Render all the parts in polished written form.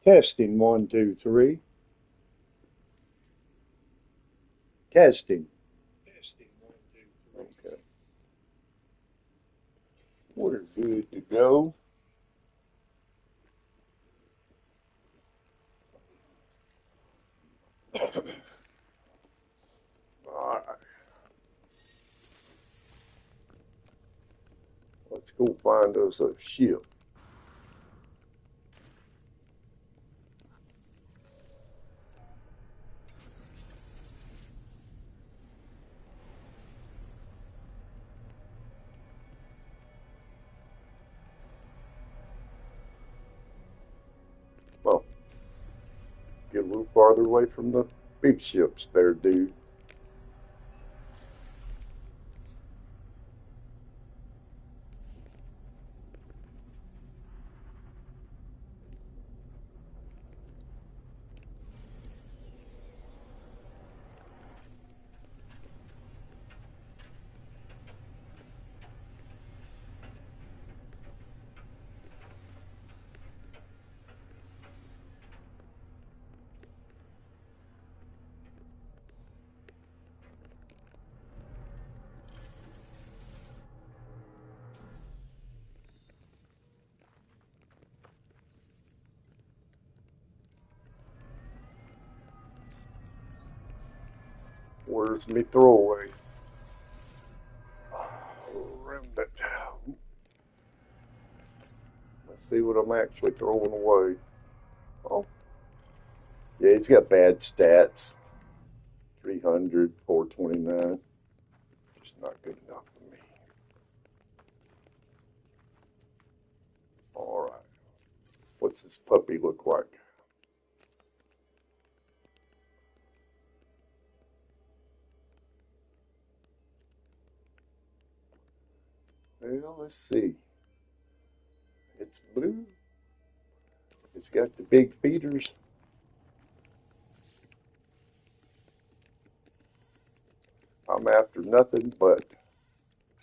Testing, 1, 2, 3. Testing. Okay. We're good to go. All right. Let's go find us a ship. Well, get a little farther away from the big ships there, dude. Where's me throwaway? Remnant. Let's see what I'm actually throwing away. Oh, yeah, he's got bad stats. 300, 429. Just not good enough for me. All right. What's this puppy look like? Well, let's see. It's blue. It's got the big feeders. I'm after nothing but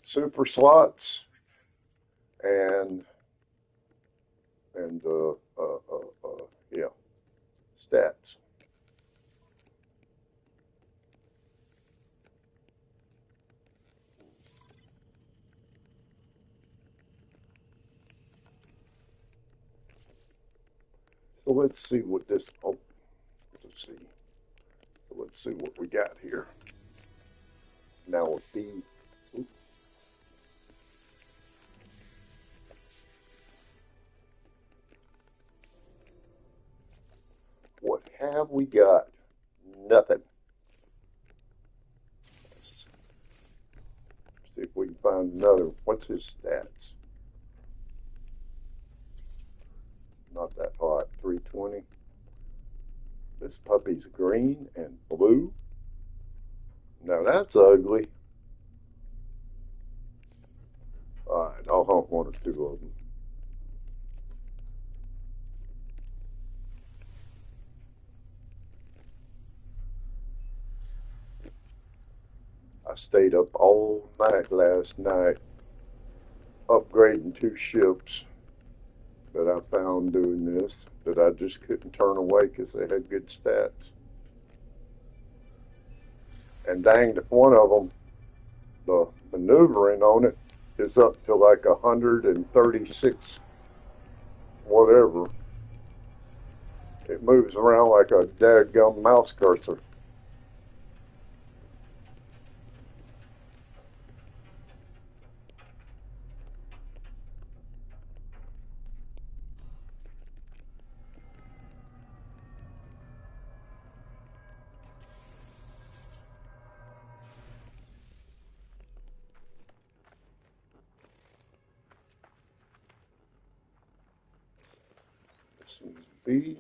super slots and and yeah, stats. So let's see what this. Oh, let's see. So let's see what we got here. Now with the. What have we got? Nothing. Let's see if we can find another. What's his stats? Not that hot. 320. This puppy's green and blue. Now that's ugly. All right, I'll hunt one or two of them. I stayed up all night last night upgrading 2 ships that I found doing this that I just couldn't turn away because they had good stats. And danged if one of them, the maneuvering on it is up to like 136 whatever. It moves around like a dadgum mouse cursor. This is B,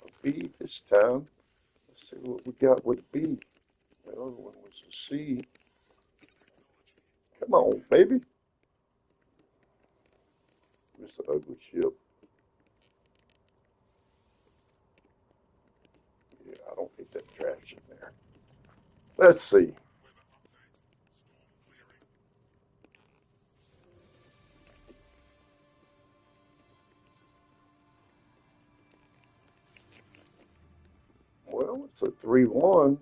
a B this time. Let's see what we got with B. The other one was a C. Come on, baby. It's an ugly ship. Yeah, I don't need that trash in there. Let's see. Well, it's a 3-1,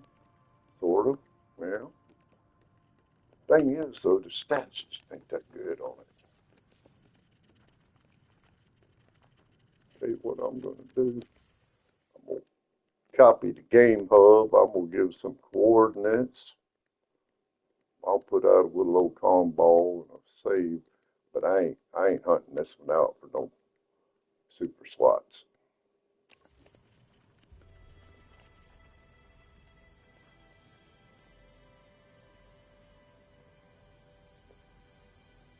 sort of. Yeah. Thing is, though, the stats just ain't that good on it. Tell you what I'm going to do. I'm going to copy the game hub. I'm going to give some coordinates. I'll put out a little old calm ball and a save, but I ain't hunting this one out for no super slots.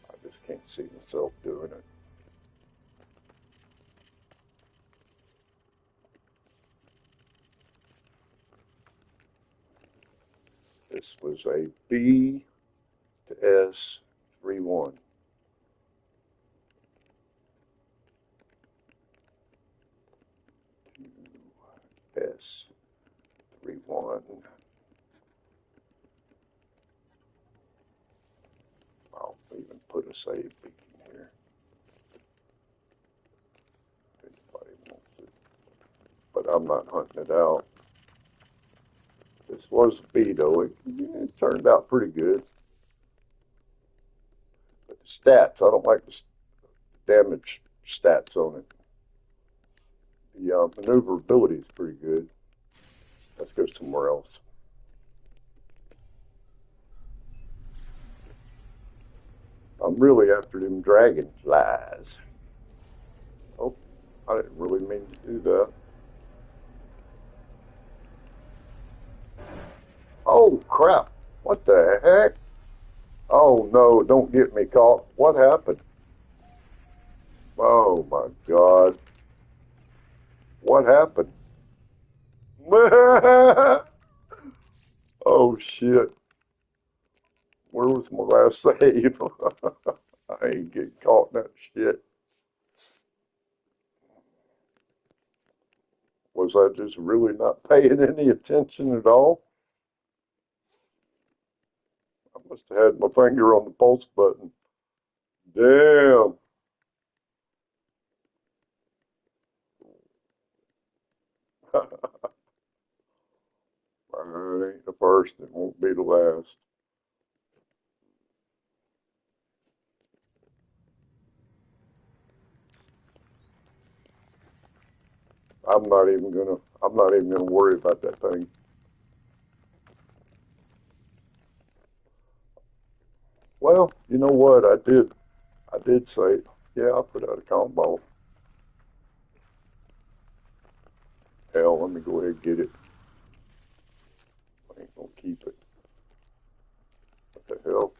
I just can't see myself doing it. This was a B to S 3-1. S 3-1. I'll even put a save beacon here. Anybody wants it. But I'm not hunting it out. This was a B though. It turned out pretty good. But the stats, I don't like the damage stats on it. The maneuverability is pretty good. Let's go somewhere else. I'm really after them dragonflies. Oh, I didn't really mean to do that. Oh, crap. What the heck? Oh, no, don't get me caught. What happened? Oh, my God. What happened? Oh, shit. Where was my last save? I ain't getting caught in that shit. Was I just really not paying any attention at all? I must have had my finger on the pulse button. Damn. It ain't the first, it won't be the last. I'm not even gonna worry about that thing. Well, you know what? I did say, yeah, I'll put out a combo. Hell, let me go ahead and get it. I ain't gonna keep it. What the hell?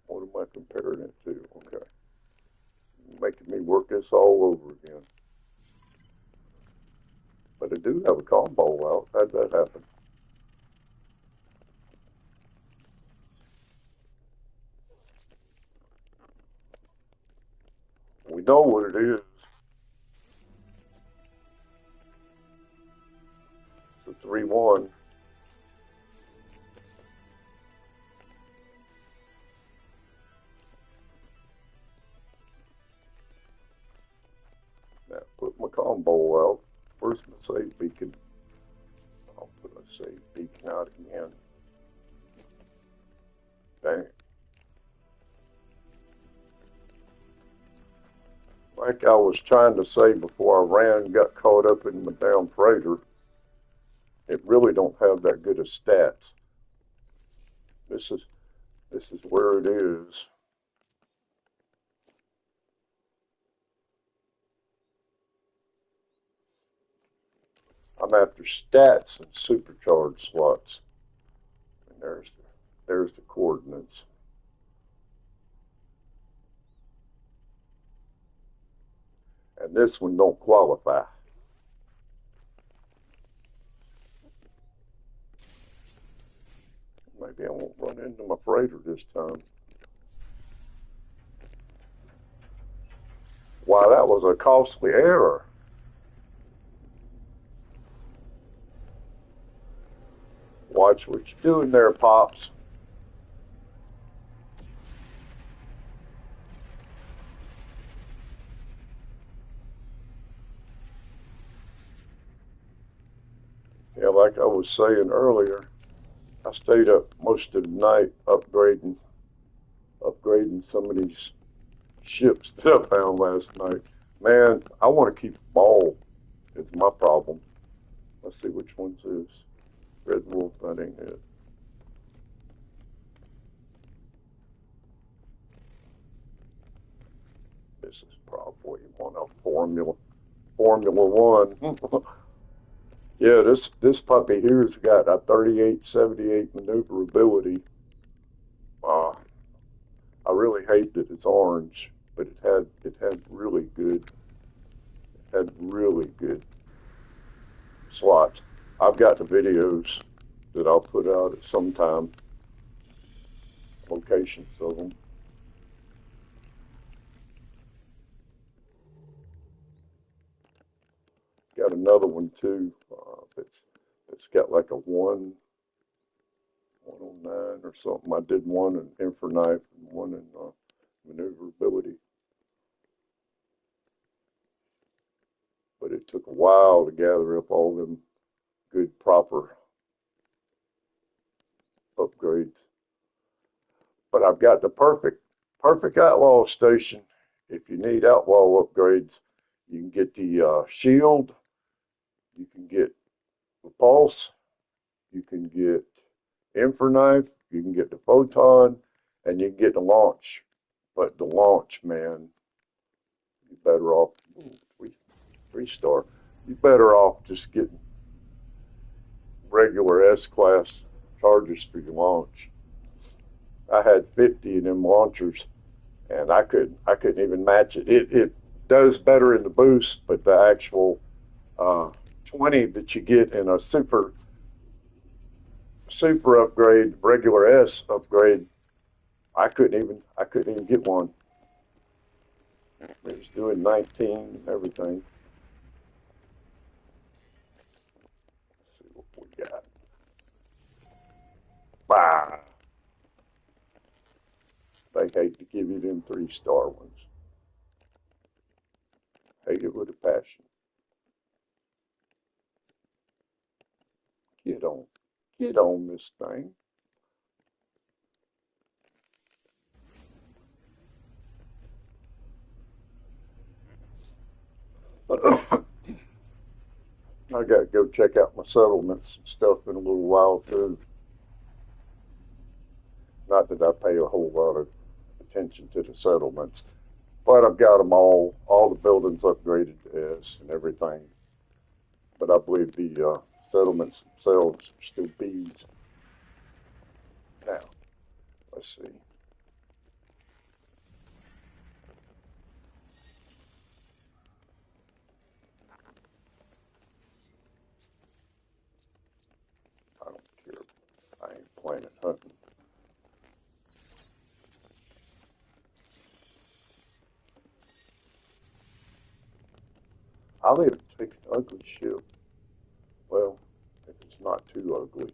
What am I comparing it to? Okay. Making me work this all over again. But I do have a combo out. How'd that happen? We know what it is. It's a 3-1. Now put my combo out. Where's my save beacon? I'll put a save beacon out again. Dang it. Like I was trying to say before I ran and got caught up in the damn freighter, it really don't have that good of stats. This is where it is. I'm after stats and supercharged slots. And there's the coordinates. And this one don't qualify. Maybe I won't run into my freighter this time. Wow, that was a costly error. Watch what you're doing there, Pops. was saying earlier, I stayed up most of the night upgrading some of these ships that I found last night. Man, I want to keep them all. It's my problem. Let's see which one's this. Red Wolf, that ain't it. This is probably one of Formula One. Yeah, this puppy here's got a 3878 maneuverability. Uh, I really hate that it's orange, but it had really good slots. I've got the videos that I'll put out at some time, locations of them. Got another one too. It's got like a 109 or something. I did one in Inferknife and one in maneuverability, but it took a while to gather up all them good proper upgrades. But I've got the perfect outlaw station. If you need outlaw upgrades, you can get the shield, you can get the pulse, you can get Inferknife, you can get the photon, and you can get the launch. But the launch, man, you better off three star. You better off just getting regular S class charges for your launch. I had 50 of them launchers, and I couldn't even match it. It does better in the boost, but the actual 20 that you get in a super upgrade, regular S upgrade, I couldn't even get one. It was doing 19 and everything. Let's see what we got. Bah! They hate to give you them 3-star ones. Hate it with a passion. Get on this thing. I got to go check out my settlements and stuff in a little while too. Not that I pay a whole lot of attention to the settlements, but I've got them all the buildings upgraded to S and everything. But I believe the settlements themselves are still Bs. Now, let's see. I don't care. I ain't playing it hunting. I'll even take an ugly ship. Well, if it's not too ugly.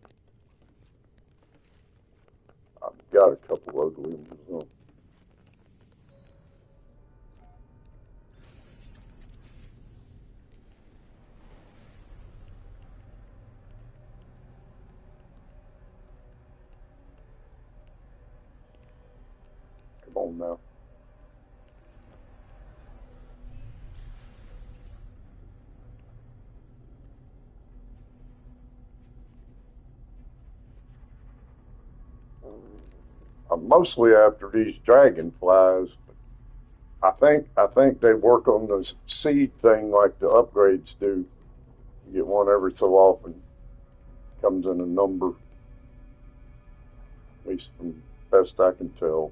I've got a couple ugly ones. Come on now. I'm mostly after these dragonflies. I think they work on the seed thing like the upgrades do. You get one every so often. Comes in a number, at least from best I can tell.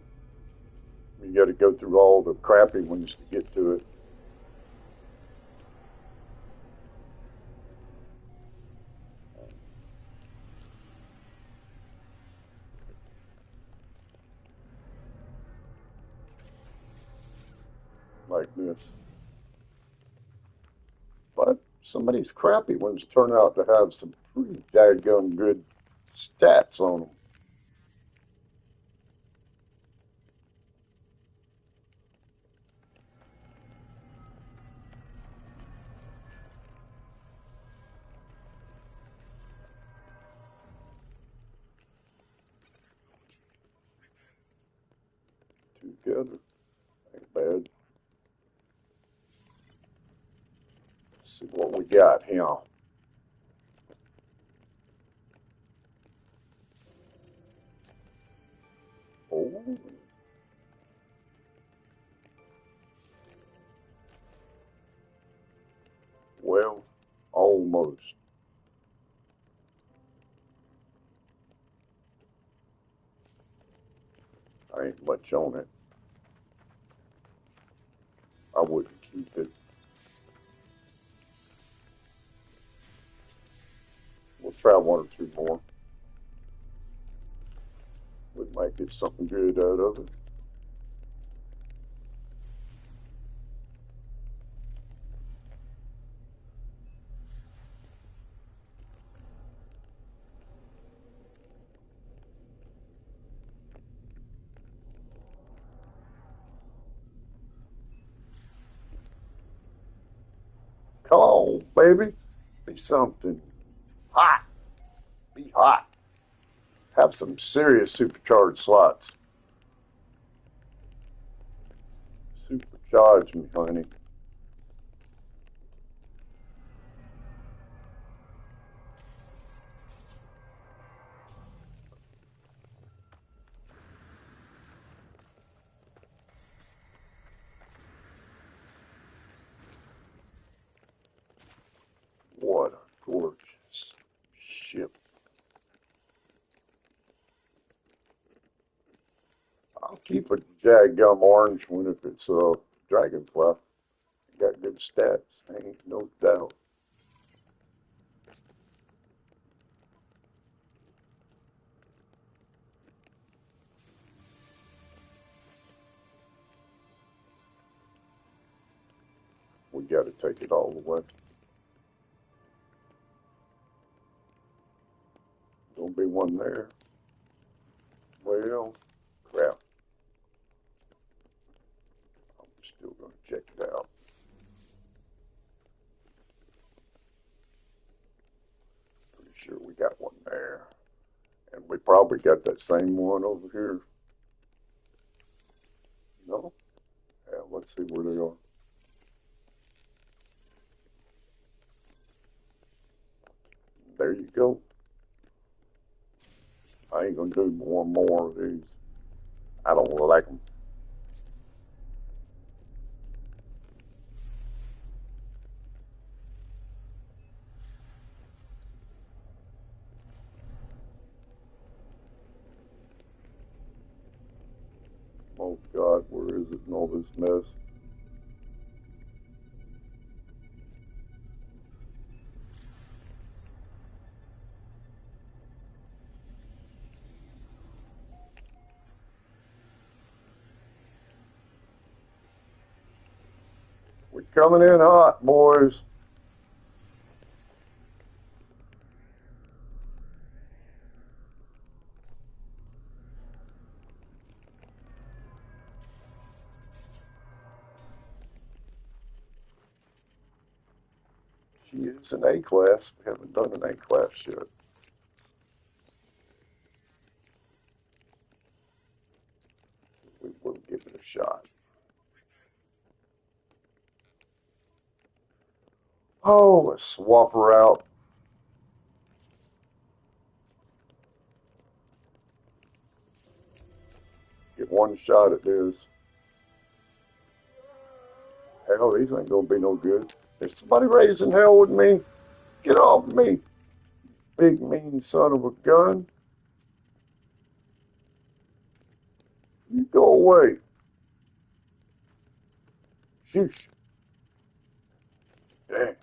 You got to go through all the crappy ones to get to it. Like this. But some of these crappy ones turn out to have some pretty daggone good stats on them. together. Ain't bad. Let's see what we got here. Oh. Well, almost. I ain't much on it. I wouldn't keep it. We'll try one or two more. We might get something good out of it. Come on, baby. Be something. Hot. Be hot. Have some serious supercharged slots. Supercharge me, honey. What a gorgeous ship. I'll keep a Jag Gum Orange one if it's a Dragonfly. Got good stats, ain't no doubt. We got to take it all the way. Gonna be one there. Well, crap. I'm still gonna check it out. Pretty sure we got one there. And we probably got that same one over here. No? Yeah, let's see where they are. There you go. I ain't gonna do more and more of these. I don't like them. Oh God, where is it in all this mess? We're coming in hot, boys. She is an A class. We haven't done an A class yet. We will give it a shot. Oh, let's swap her out. Get one shot at this. Hell, these ain't gonna be no good. There's somebody raising hell with me. Get off me, big mean son of a gun. You go away. Shoosh. Dang.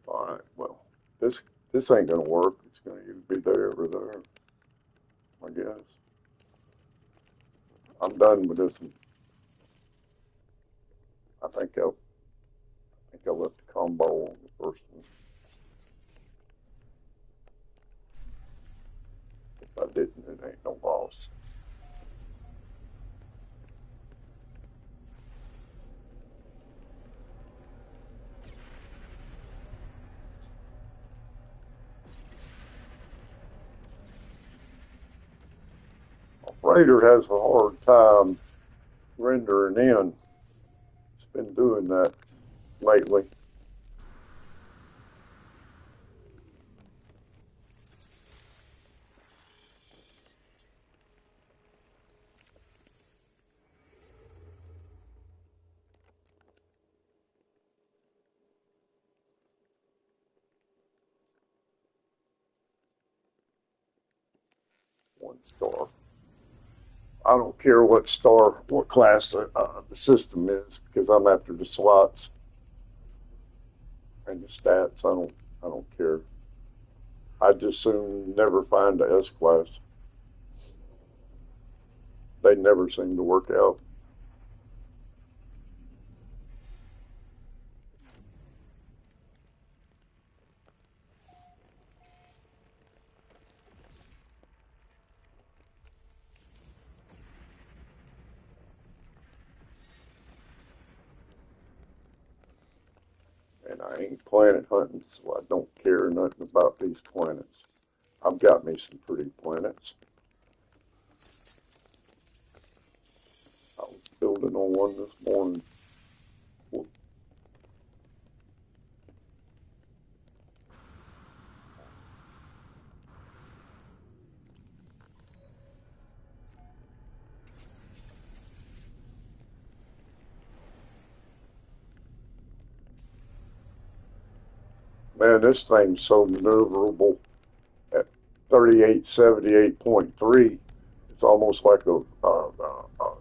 All right. Well, this ain't gonna work. It's gonna either be there or there. I guess. I'm done with this one. I think I left the combo on the first one. If I didn't, it ain't no loss. A freighter has a hard time rendering in. It's been doing that lately. One star. I don't care what class the system is, because I'm after the slots and the stats. I don't care. I just soon never find a S class. They never seem to work out. And I ain't planet hunting, so I don't care nothing about these planets. I've got me some pretty planets. I was building on one this morning. Man, this thing's so maneuverable at 3878.3. It's almost like a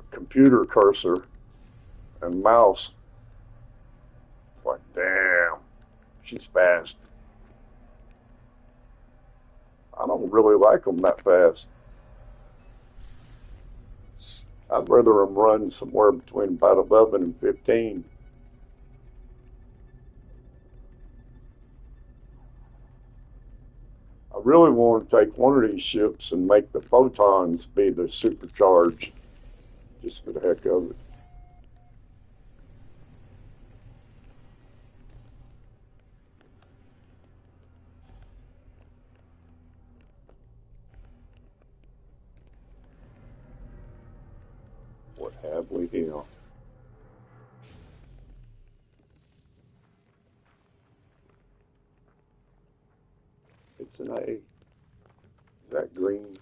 computer cursor and mouse. It's like, damn, she's fast. I don't really like them that fast. I'd rather them run somewhere between about 11 and 15. I really want to take one of these ships and make the photons be the supercharged, just for the heck of it. What have we here? It's an A. Is that green?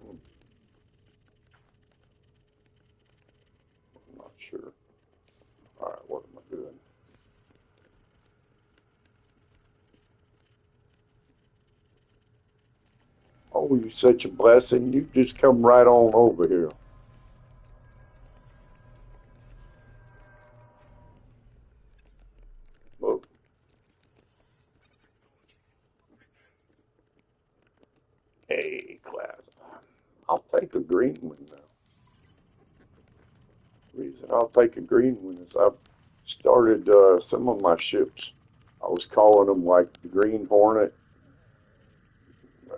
I'm not sure. All right, what am I doing? Oh, you're such a blessing. You just come right on over here. Look, A class. I'll take a green one now. The reason I'll take a green one is I've started some of my ships. I was calling them like the Green Hornet, uh,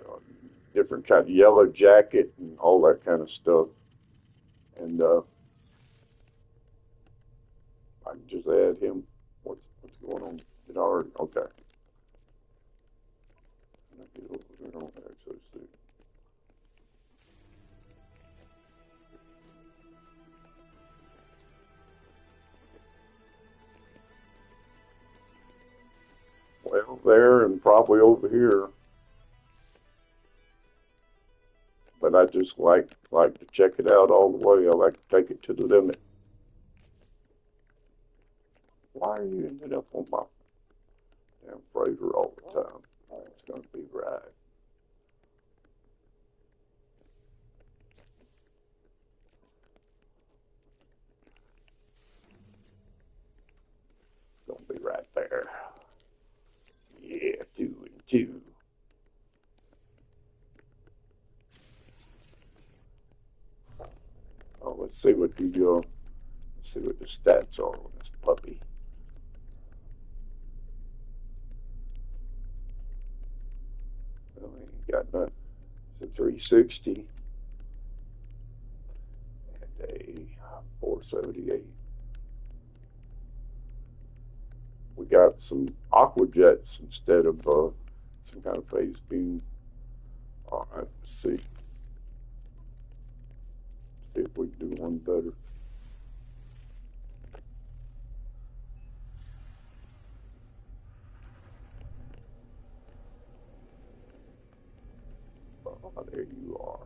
different kind of yellow jacket, and all that kind of stuff. And I can just add him. What's going on? It already okay. Get over there on exosuit. Well, there and probably over here. But I just like to check it out all the way. I like to take it to the limit. Why are you ending up on my damn Fraser all the time? It's gonna be right. It's gonna be right there. Yeah, 2 and 2. Oh, let's see what the stats are on this puppy. Well, he ain't got nothing. It's a 360 and a 478. We got some aqua jets instead of some kind of phase beam All right, let's see. See if we can do one better. Oh, there you are.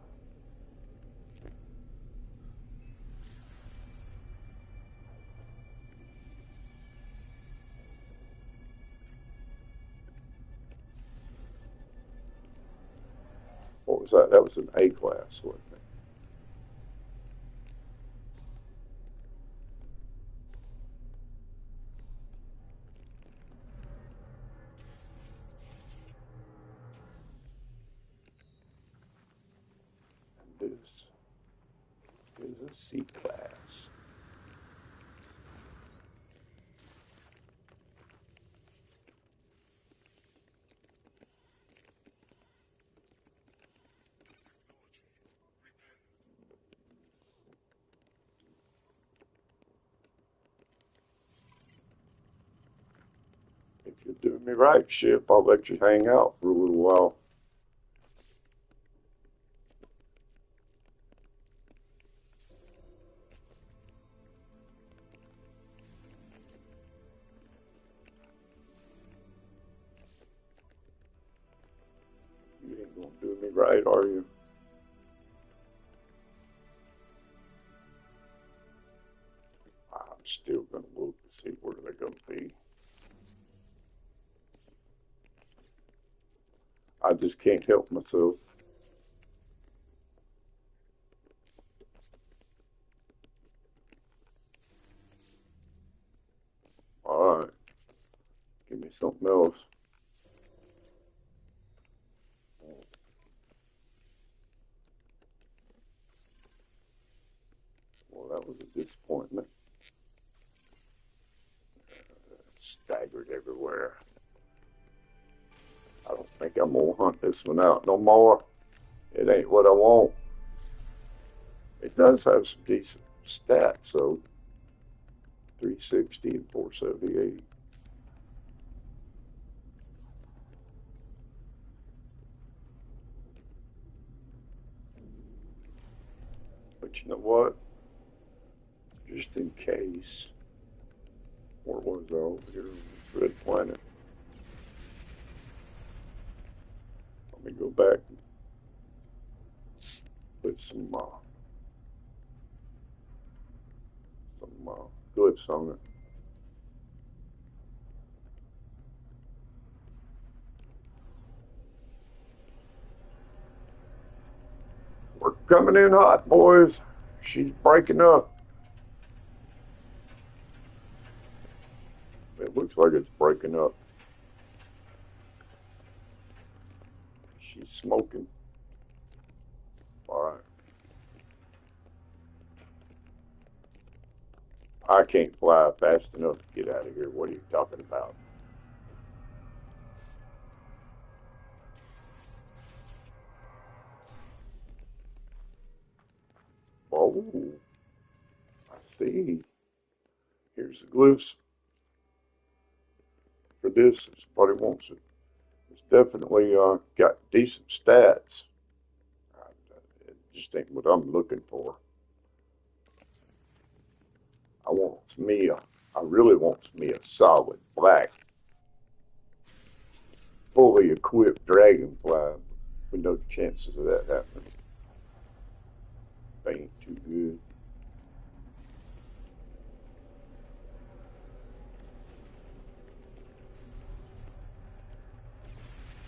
What was that? That was an A class, wasn't it? And this is a C class. If you're doing me right, ship, I'll let you hang out for a little while. You ain't gonna do me right, are you? I'm still gonna look to see where they're gonna be. I just can't help myself. All right, give me something else. Well, that was a disappointment. Staggered everywhere. I don't think I'm gonna hunt this one out no more. It ain't what I want. It does have some decent stats, so 360 and 478. But you know what? Just in case. Where was I over here? Red Planet. Let me go back and put some glyphs on it. We're coming in hot, boys. She's breaking up. It looks like it's breaking up. She's smoking. All right. I can't fly fast enough to get out of here. What are you talking about? Oh, I see. Here's the glyphs for this. If somebody wants it. It's definitely got decent stats. It just ain't what I'm looking for. I really want me a solid black, fully equipped dragonfly. We know the chances of that happening. They ain't too good.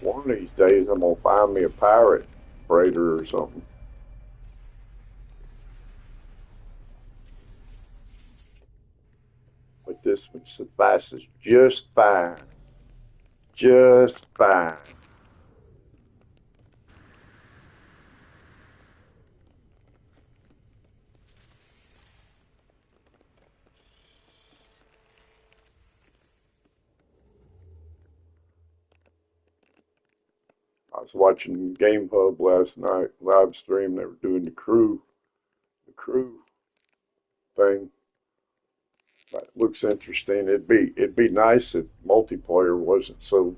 One of these days, I'm gonna find me a pirate freighter or something. But this one suffices just fine. Just fine. I was watching Game Hub last night, live stream. They were doing the crew thing. That looks interesting. It'd be nice if multiplayer wasn't so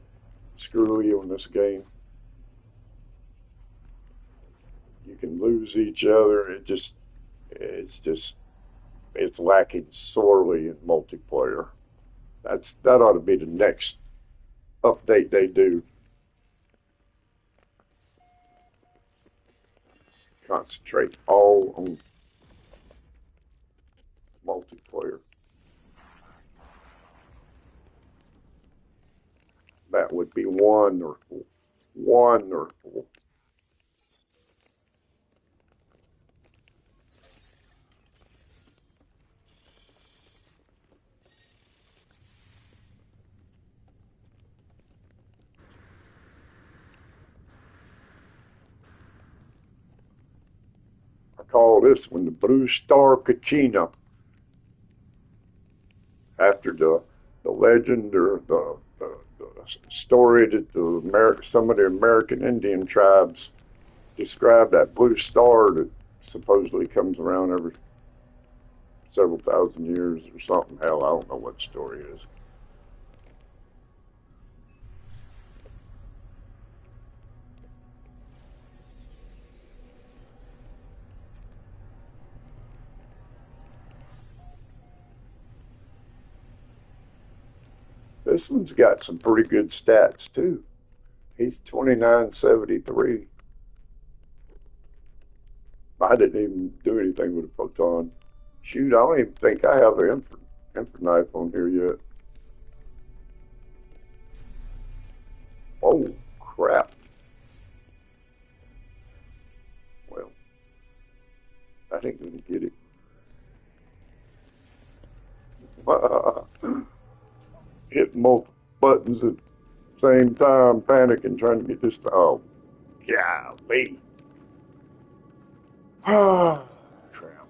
screwy on this game. You can lose each other. It's it's lacking sorely in multiplayer. That ought to be the next update they do. Concentrate all on multiplayer. That would be wonderful. Wonderful. I call this one the Blue Star Kachina, after the legend or the story that some of the American Indian tribes describe that blue star that supposedly comes around every several thousand years or something. Hell, I don't know what the story is. This one's got some pretty good stats too. He's 2973. I didn't even do anything with a photon. Shoot, I don't even think I have an infra knife on here yet. Oh, crap. Well, I ain't gonna get it. Hit multiple buttons at the same time, panicking, trying to get this. Oh, golly. Ah, crap.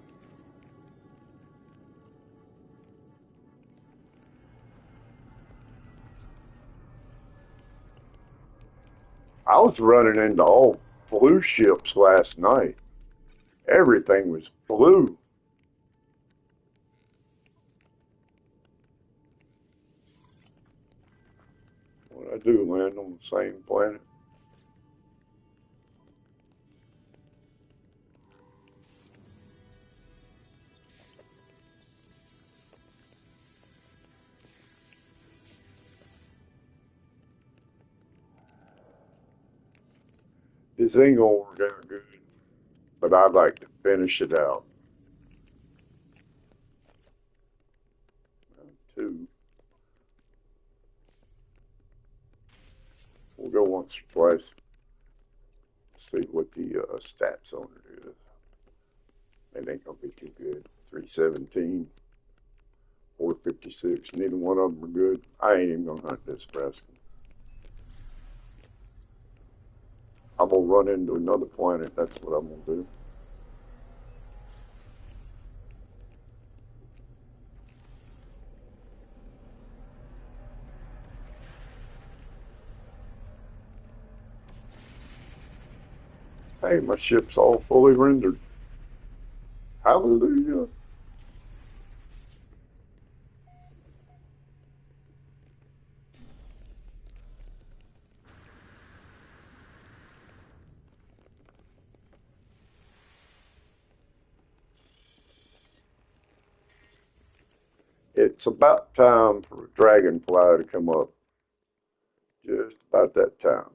I was running into all blue ships last night. Everything was blue. What I do, land on the same planet? This ain't gonna work out good, but I'd like to finish it out. Two. We'll go once or twice. See what the stats on it is. It ain't gonna be too good. 317, 456. Neither one of them are good. I ain't even gonna hunt this Nebraska. I'm gonna run into another planet. That's what I'm gonna do. Hey, my ship's all fully rendered. Hallelujah. It's about time for a dragonfly to come up. Just about that time.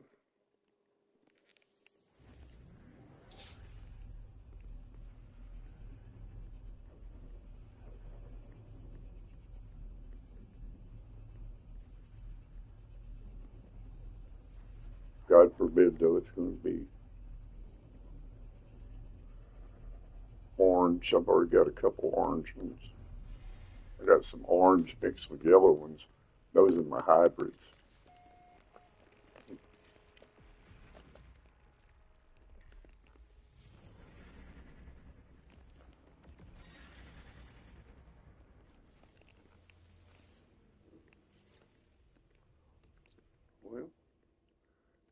God forbid, though, it's going to be orange. I've already got a couple orange ones. I got some orange mixed with yellow ones. Those are my hybrids. Well,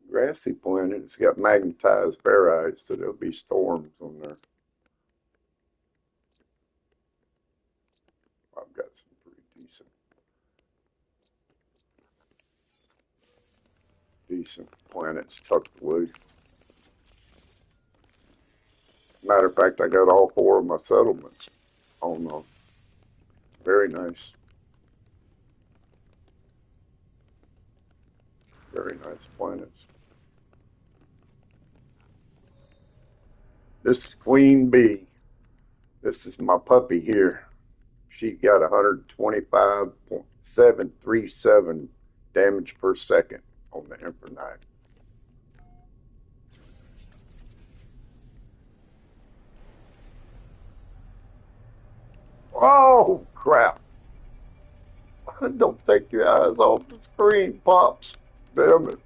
grassy planet, it's got magnetized barytes, so there'll be storms on there. I've got some pretty decent planets tucked away. Matter of fact, I got all four of my settlements on very nice, very nice planets. This is Queen Bee. This is my puppy here. She got 125.737 damage per second on the Emperor Knight. Oh, crap. Don't take your eyes off the screen, Pops. Damn it.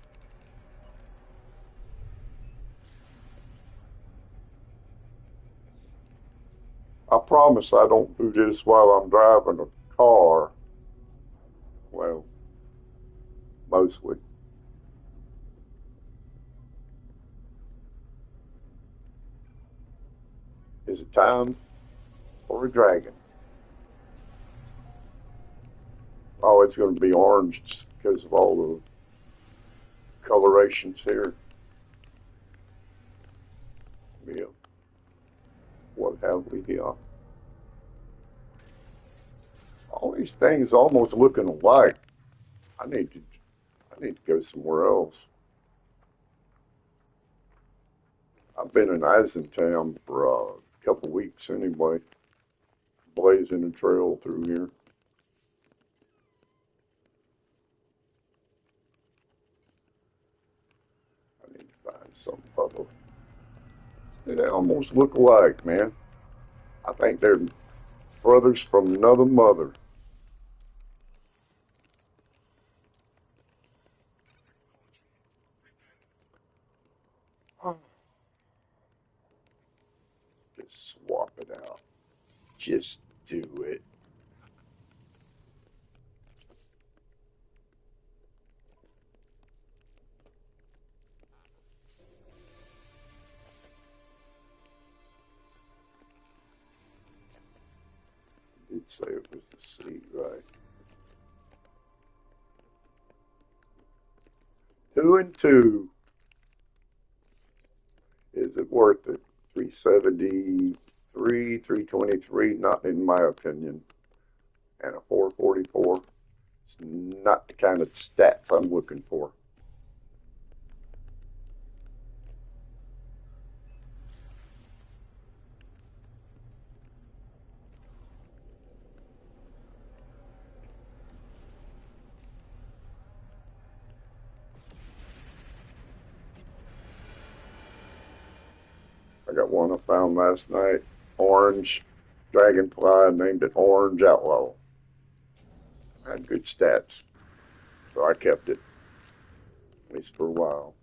I promise I don't do this while I'm driving a car. Well, mostly. Is it time for a dragon? Oh, it's going to be orange just because of all the colorations here. Yeah. What have we here? All these things almost looking alike. I need to I need to go somewhere else. I've been in Eisentown for a couple weeks anyway, blazing a trail through here. I need to find some public. They almost look alike, man. I think they're brothers from another mother. Just swap it out. Just do it. Did say it was a C, right? 2 and 2. Is it worth it? 373, 323, not in my opinion. And a 444. It's not the kind of stats I'm looking for. I got one I found last night. Orange Dragonfly, named it Orange Outlaw. Had good stats, so I kept it, at least for a while.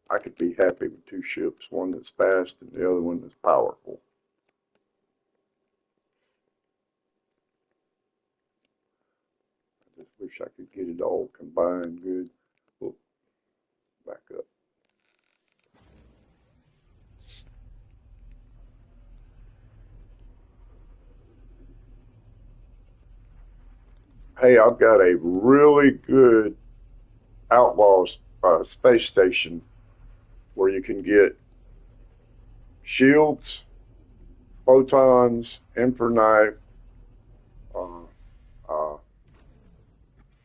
I could be happy with two ships, one that's fast and the other one that's powerful. I just wish I could get it all combined good. Oh, back up. Hey, I've got a really good Outlaws space station where you can get shields, photons, infernite, uh, uh,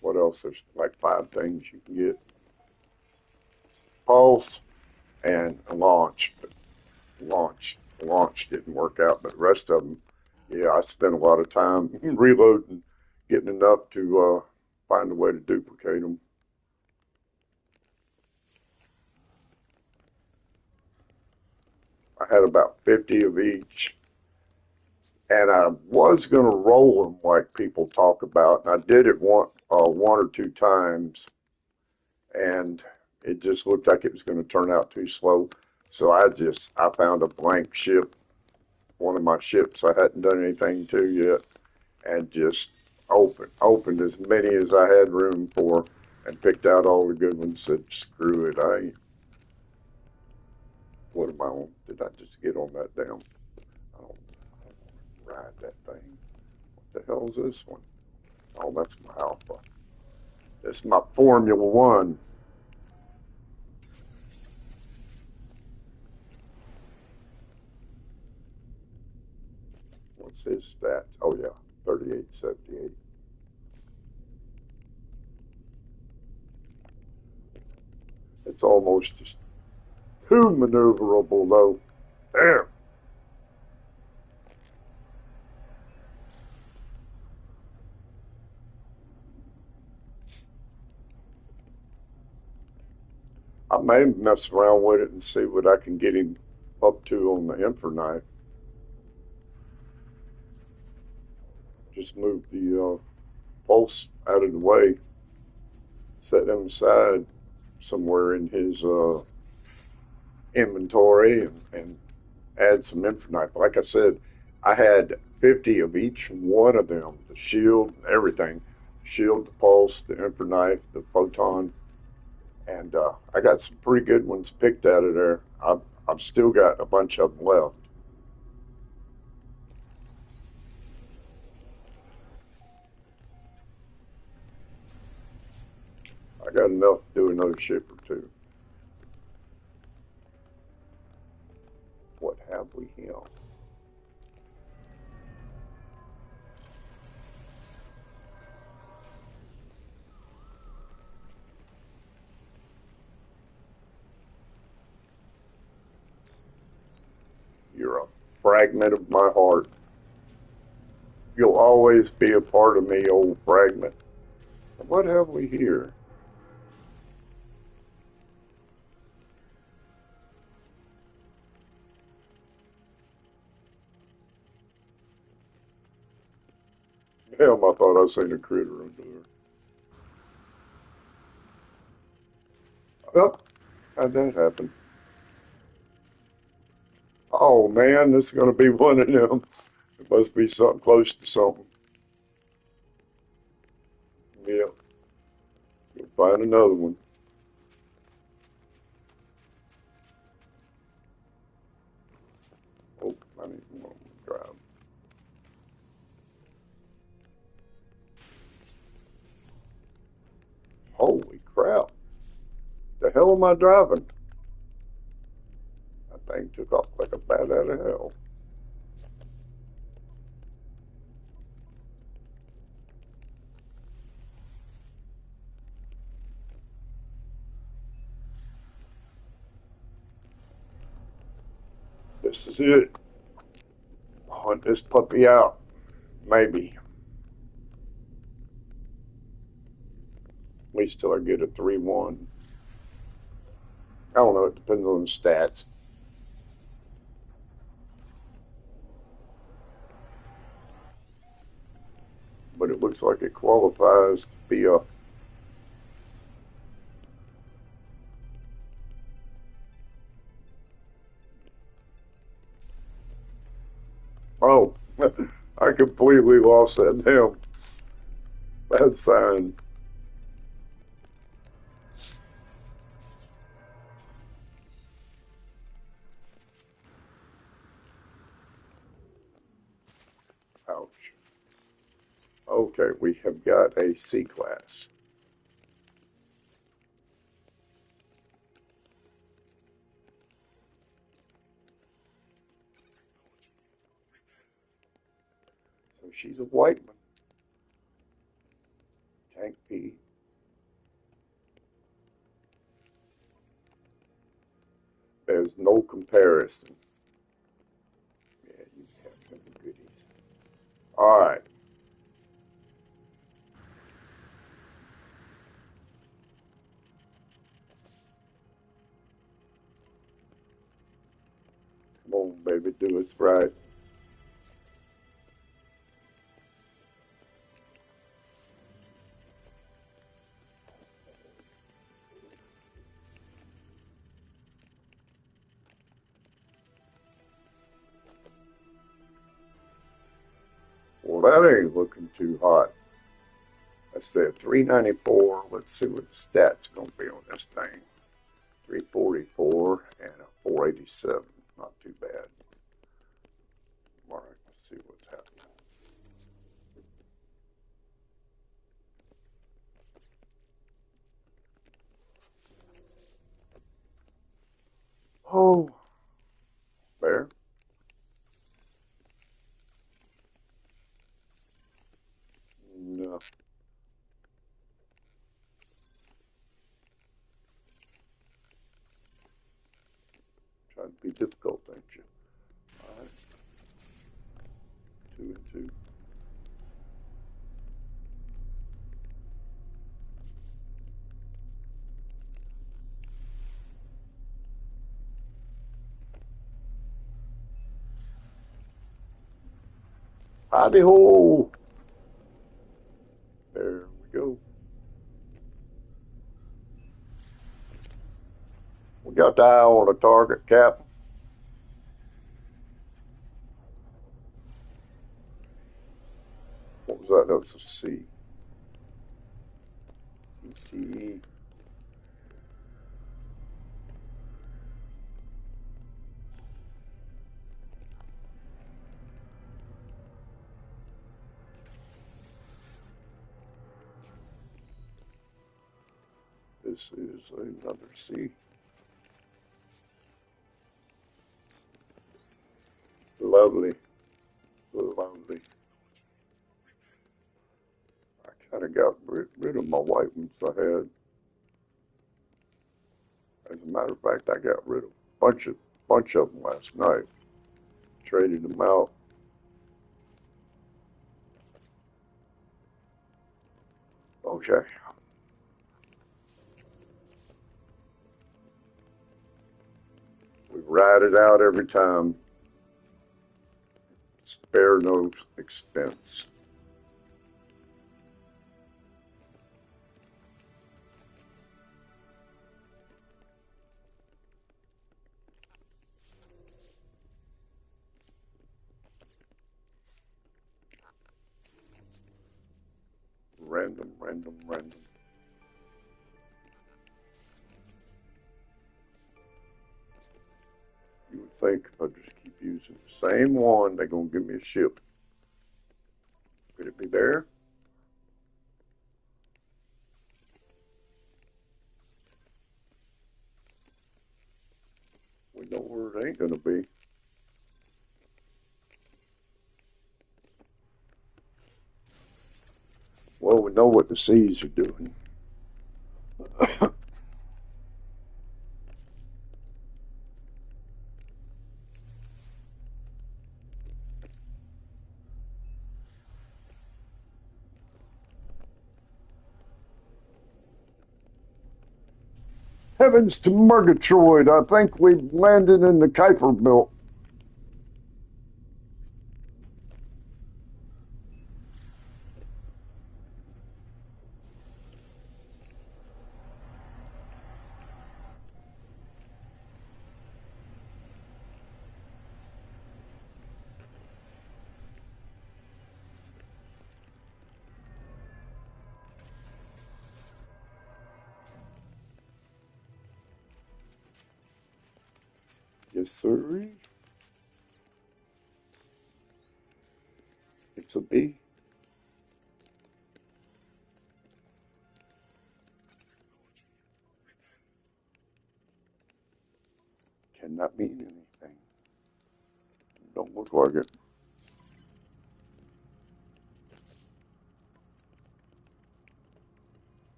what else? There's like 5 things you can get. Pulse and a launch. But launch didn't work out, but the rest of them, yeah, I spent a lot of time reloading, getting enough to find a way to duplicate them. I had about 50 of each, and I was going to roll them like people talk about, and I did it one or two times, and it just looked like it was going to turn out too slow. So I found a blank ship, one of my ships I hadn't done anything to yet, and just opened as many as I had room for, and picked out all the good ones. Said, screw it, what am I on? Did I just get on that damn? I don't ride that thing. What the hell is this one? Oh, that's my Alpha. That's my Formula One. What's his stats? Oh, yeah, 3878. It's almost just too maneuverable, though. Damn. I may mess around with it and see what I can get him up to on the Inferknife. Just move the pulse out of the way, set him aside somewhere in his inventory, and add some Inferknife. Like I said, I had 50 of each one of them, the shield, everything. Shield, the pulse, the Inferknife, the photon, and I got some pretty good ones picked out of there. I've still got a bunch of them left. I got enough to do another ship or two. What have we here? You're a fragment of my heart. You'll always be a part of me, old fragment. What have we here? Damn, I thought I seen a critter under there. Oh, how'd that happen? Oh man, this is gonna be one of them. It must be something close to something. Yeah, you'll find another one. Oh, I need more drive. Holy crap! The hell am I driving? That thing took off like a bat out of hell. This is it. Hunt this puppy out. Maybe. At least till I get a 3-1. I don't know. It depends on the stats. But it looks like it qualifies to be a. Oh, I completely lost that damn bad sign. Ouch. Okay, we have got a C class. So she's a white one. Tank P. There's no comparison. Yeah, you have some goodies. All right. Come on, baby, do it right. Well, that ain't looking too hot. I said 394. Let's see what the stats going to be on this thing. 344 and a 487. Not too bad. All right, let's see what's happening. Oh, there. No, trying to be difficult, ain't you? All right, 2 and 2. Howdy ho! There we go. We got the eye on the target, Cap. What was that? That was a C. CCE. This is another C. Lovely. Lovely. I kind of got rid of my white ones I had. As a matter of fact, I got rid of bunch of them last night. Traded them out. Okay. We ride it out every time. Spare no expense. Random, random, random. You would think if I just keep using the same one, they're going to give me a ship. Could it be there? We know where it ain't going to be. Well, we know what the C's are doing. Heavens to Murgatroyd, I think we've landed in the Kuiper Belt. Yes, sir. It's a B. Cannot mean anything. Don't look like it.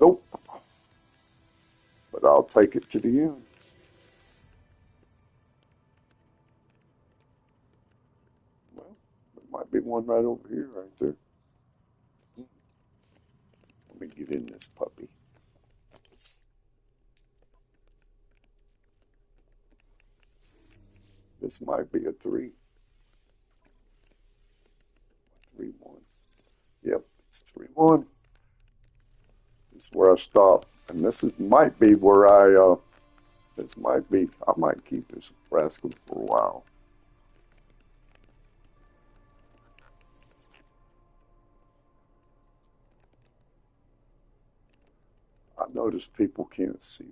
Nope. But I'll take it to the end. Well, there might be one right over here, right there. Let me get in this puppy. This might be a 3-1. Yep, it's 3-1. This is where I stop. And might be where I might keep this rascal for a while. I noticed people can't see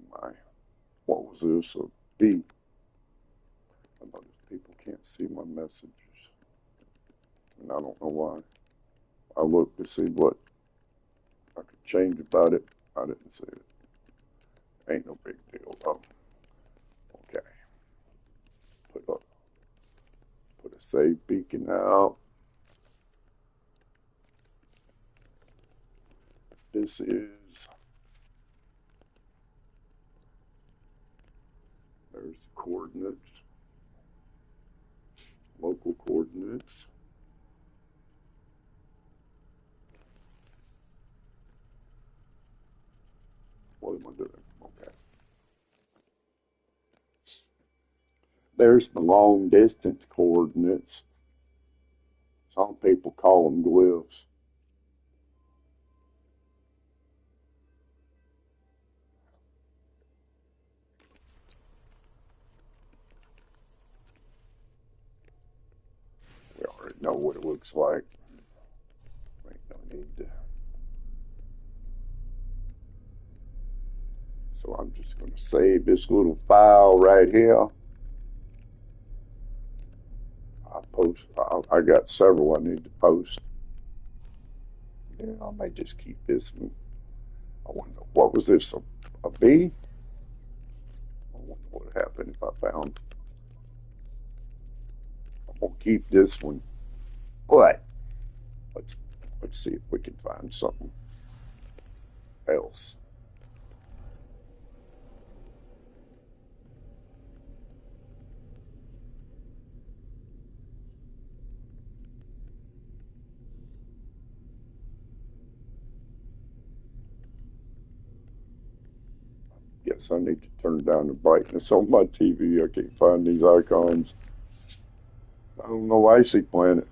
what was this, a B. I noticed people can't see my messages. And I don't know why. I looked to see what I could change about it. I didn't see it. Ain't no big deal though. Okay. Put a save beacon out. This is, there's the coordinates, local coordinates. What am I doing? Okay. There's the long distance coordinates. Some people call them glyphs. We already know what it looks like. Ain't no need to. So I'm just going to save this little file right here. I got several I need to post. Yeah, I may just keep this one. I wonder, what was this, a B? I wonder what would happen if I found. I'm going to keep this one. But let's see if we can find something else. Guess I need to turn down the brightness on my TV. I can't find these icons. I don't know, Icy Planet.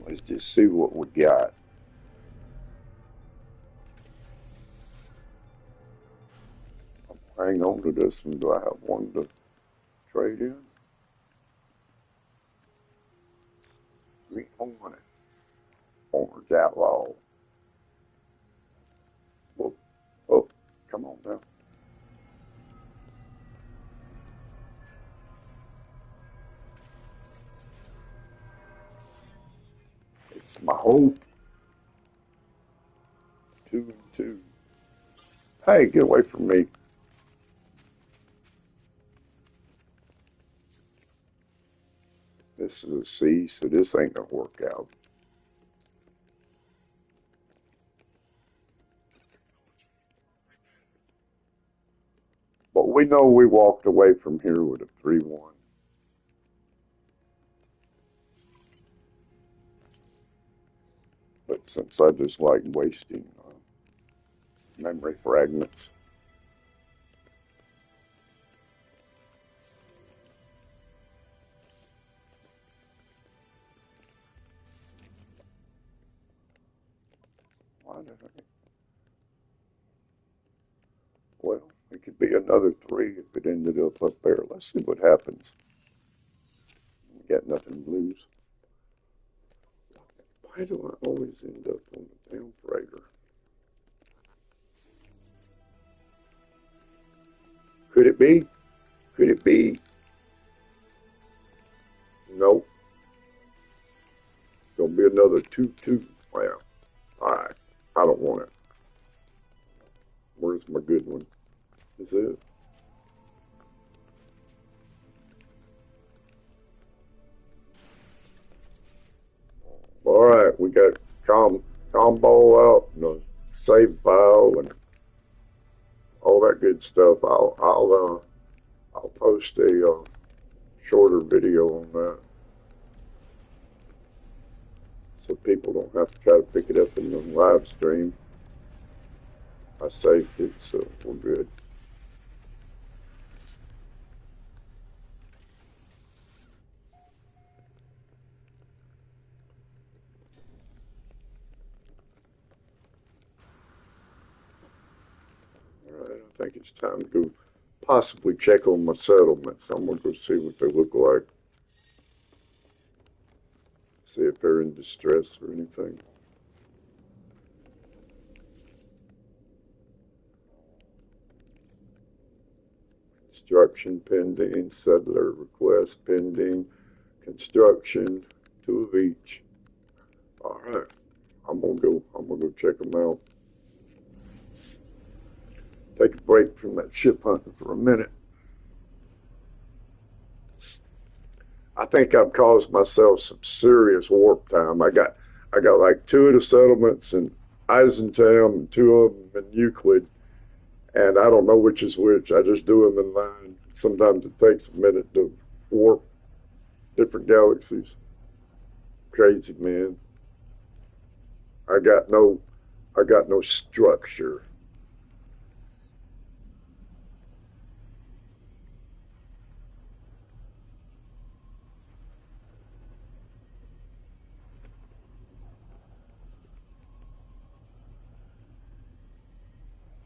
Let's just see what we got. Hang on to this one. Do I have one to trade in? We on it. Orange Outlaw. Whoop. Oh, come on now. It's my hope. 2-2. Hey, get away from me. This is a C, so this ain't gonna work out. But we know we walked away from here with a 3-1. But since I just like wasting memory fragments. Why did I? Well, it could be another 3 if it ended up there. Let's see what happens. We got nothing to lose. Why do I always end up on the damn freighter? Could it be? Could it be? Nope. Gonna be another 2-2. Wow. All right. I don't want it. Where's my good one? Is it? All right. We got combo out and a save file and all that good stuff. I'll post a shorter video on that, so people don't have to try to pick it up in the live stream. I saved it, so we're good. All right, I think it's time to go possibly check on my settlements. I'm going to go see what they look like, see if they're in distress or anything. construction pending, settler request pending, construction, two of each. All right, I'm gonna go check them out. Take a break from that ship hunting for a minute. I think I've caused myself some serious warp time. I got like two of the settlements in Eisentown and two of them in Euclid, and I don't know which is which. I just do them in line. Sometimes it takes a minute to warp different galaxies. Crazy, man. I got no structure.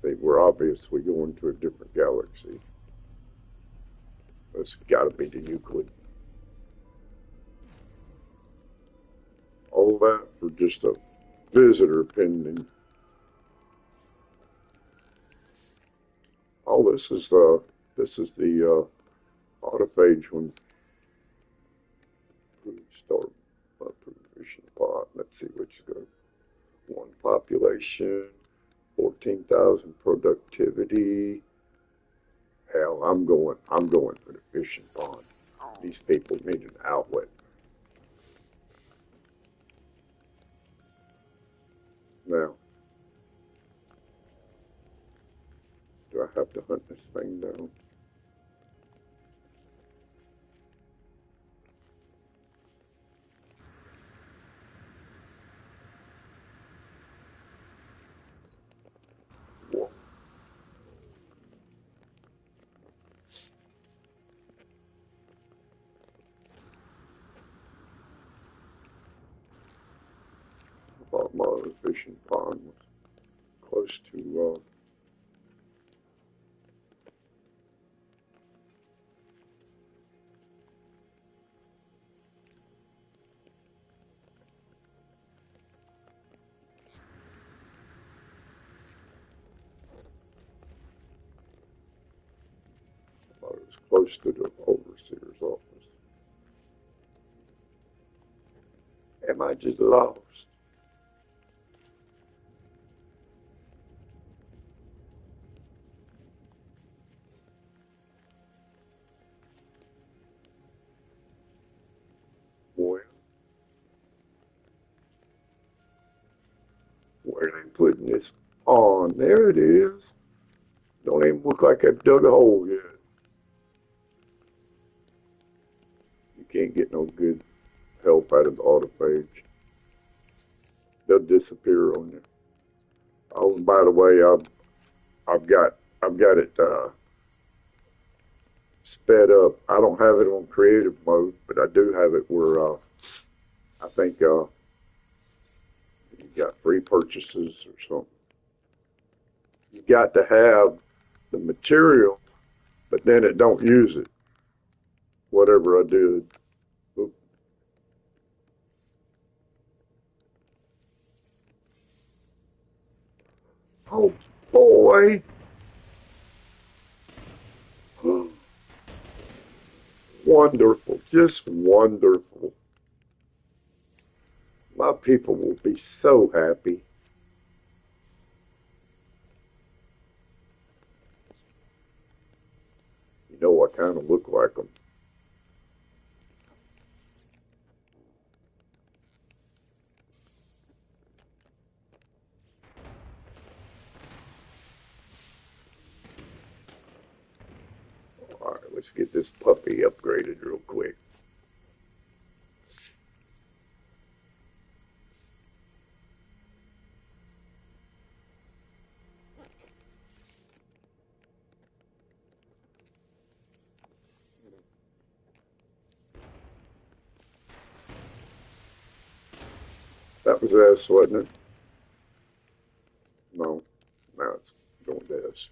They were obviously going to a different galaxy. It's got to be the Euclid. All that for just a visitor pending. Oh, this is the autophage one. Start provision pot. Let's see which go. One population, 14,000 productivity. Hell, I'm going for the fishing pond. These people need an outlet. Now, do I have to hunt this thing down? Whoa. I thought my other fishing pond was close to the overseer's office. Am I just lost? Boy, where are they putting this on? There it is. Don't even look like I've dug a hole yet. You can't get no good help out of the autopage. They'll disappear on you. Oh, and by the way, I've got it sped up. I don't have it on creative mode, but I do have it where I think you got free purchases or something. You got to have the material, but then it don't use it. Whatever I did. Oop. Oh boy. Wonderful, just wonderful. My people will be so happy. You know, I kind of look like them. All right, let's get this puppy upgraded real quick. That was S, wasn't it? No, now it's going to S.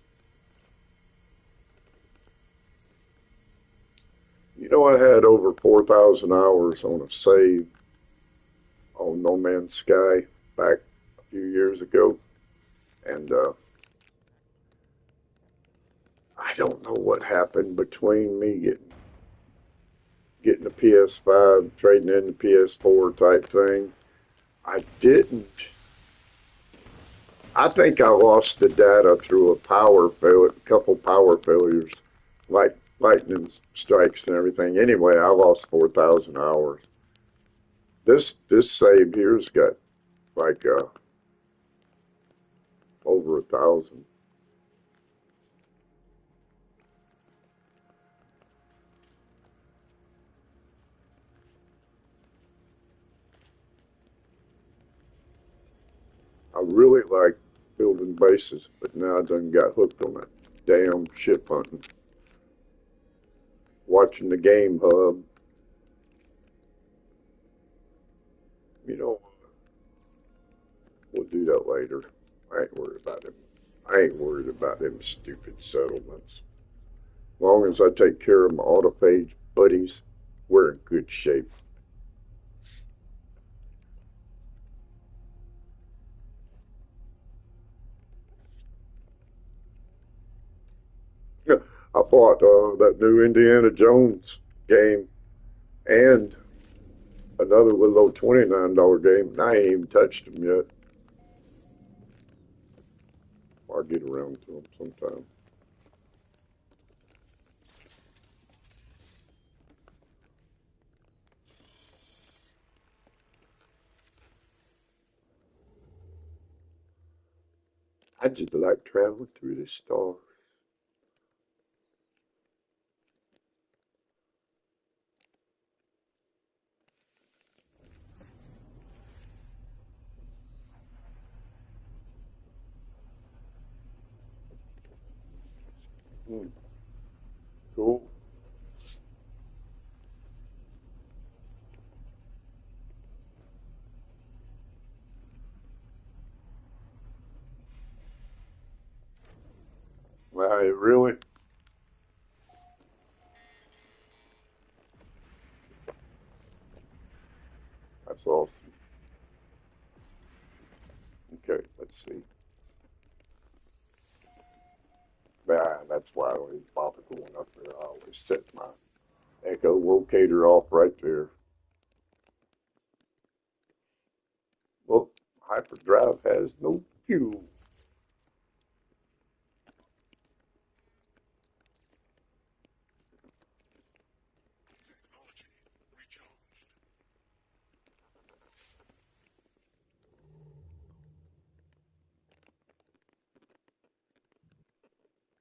You know, I had over 4,000 hours on a save on No Man's Sky back a few years ago, and I don't know what happened between me getting the PS5, trading in the PS4 type thing. I didn't. I think I lost the data through a couple power failures, like lightning strikes and everything. Anyway, I lost 4,000 hours. This save here's got like over 1,000. I really like building bases, but now I done got hooked on that damn ship hunting. Watching the game hub. You know, we'll do that later. I ain't worried about them. I ain't worried about them stupid settlements. As long as I take care of my autophage buddies, we're in good shape. I bought that new Indiana Jones game and another little old $29 game, and I ain't even touched them yet. I'll get around to them sometime. I just like traveling through the stars. Hmm, cool. Wow, really? That's awesome. Okay, let's see. That's why I always bother going up there. I always set my echo locator off right there. Well, hyperdrive has no fuel.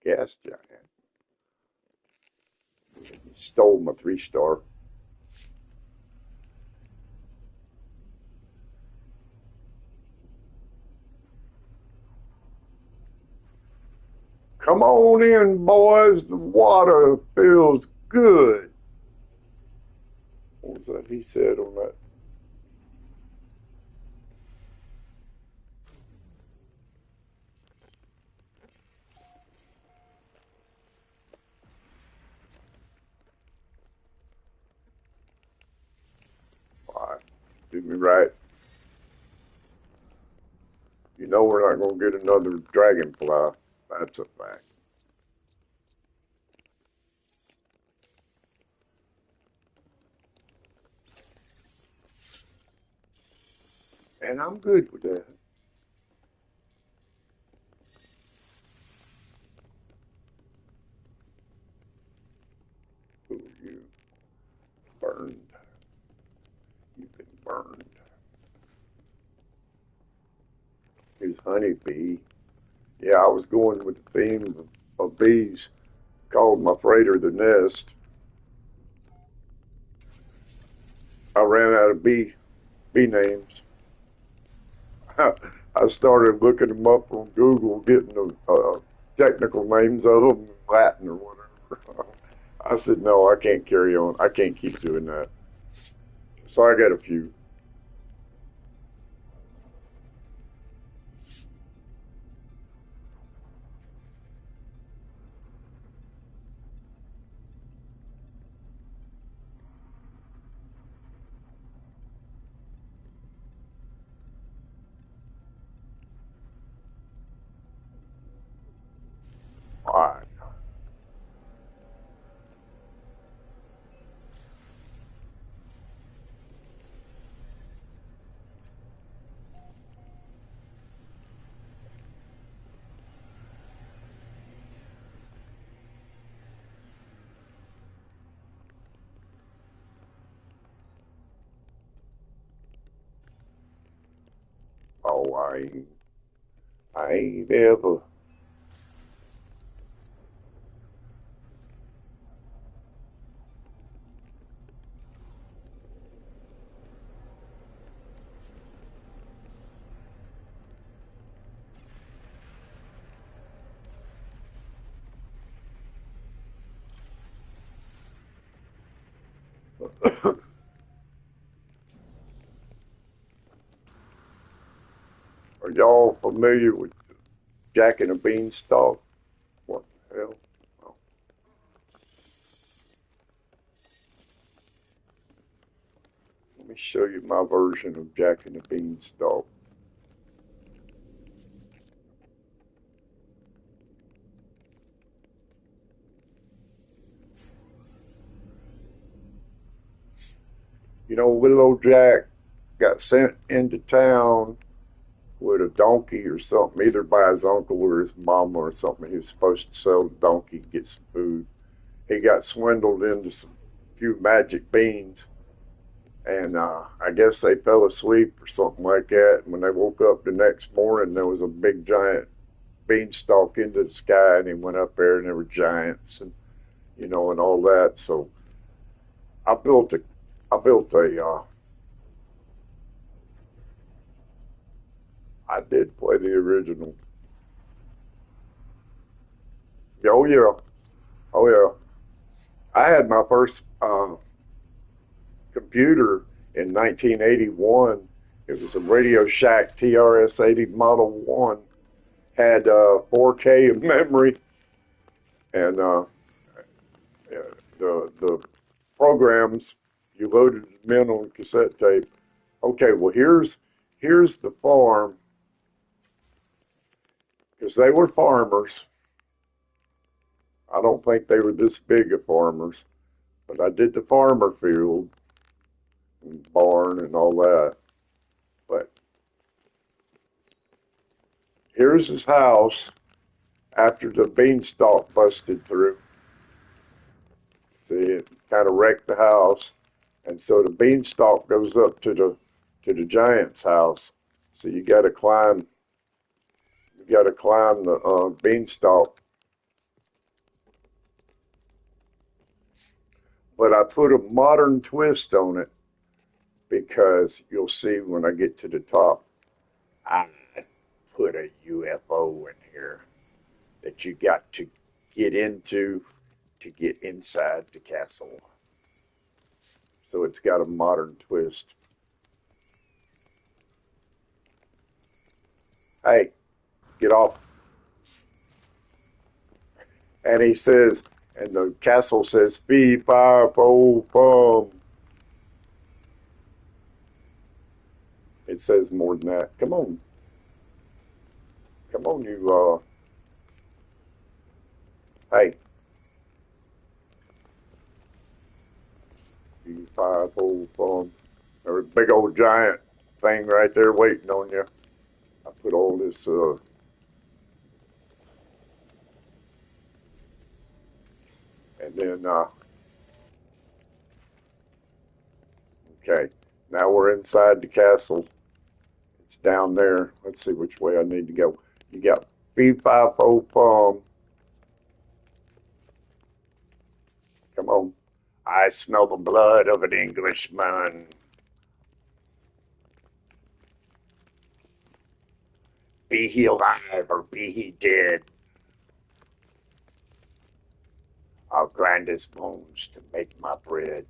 Gas giant. Stole my 3 star. Come on in, boys. The water feels good. What was that he said on that? All right, do me right. You know we're not going to get another dragonfly. That's a fact. And I'm good with that. Who are you? Burned. You've been burned. Here's honeybee. Yeah, I was going with the theme of bees. Called my freighter the nest. I ran out of bee names. I started looking them up on Google, getting the technical names of them in Latin or whatever. I said, no, I can't carry on. I can't keep doing that. So I got a few. All right. I ain't ever. Are y'all familiar with Jack and the Beanstalk? What the hell? Oh, let me show you my version of Jack and the Beanstalk. You know, little old Jack got sent into town with a donkey or something, either by his uncle or his mama or something. He was supposed to sell the donkey and get some food. He got swindled into some few magic beans, and I guess they fell asleep or something like that. And when they woke up the next morning, there was a big giant beanstalk into the sky, and he went up there, and there were giants, and and all that. So I built a, I did play the original. Oh yeah, oh yeah. I had my first computer in 1981. It was a Radio Shack TRS-80 Model 1. Had 4K of memory, and the programs, you loaded them in on cassette tape. Okay, well here's the farm, because they were farmers. I don't think they were this big of farmers, but I did the farmer field and barn and all that. But here's his house after the beanstalk busted through. See, it kind of wrecked the house, and so the beanstalk goes up to the giant's house. So you got to climb the beanstalk. But I put a modern twist on it because you'll see when I get to the top. I put a UFO in here that you got to get into to get inside the castle. So it's got a modern twist. Hey, get off. And he says, and the castle says, fee, fi, fo, fum. It says more than that. Come on. Come on, you, hey. Fee, fi, fo, fum. There's a big old giant thing right there waiting on you. I put all this, and then, okay, now we're inside the castle. It's down there. Let's see which way I need to go. You got fee, fi, fo, fum. Come on. I smell the blood of an Englishman. Be he alive or be he dead, I'll grind his bones to make my bread.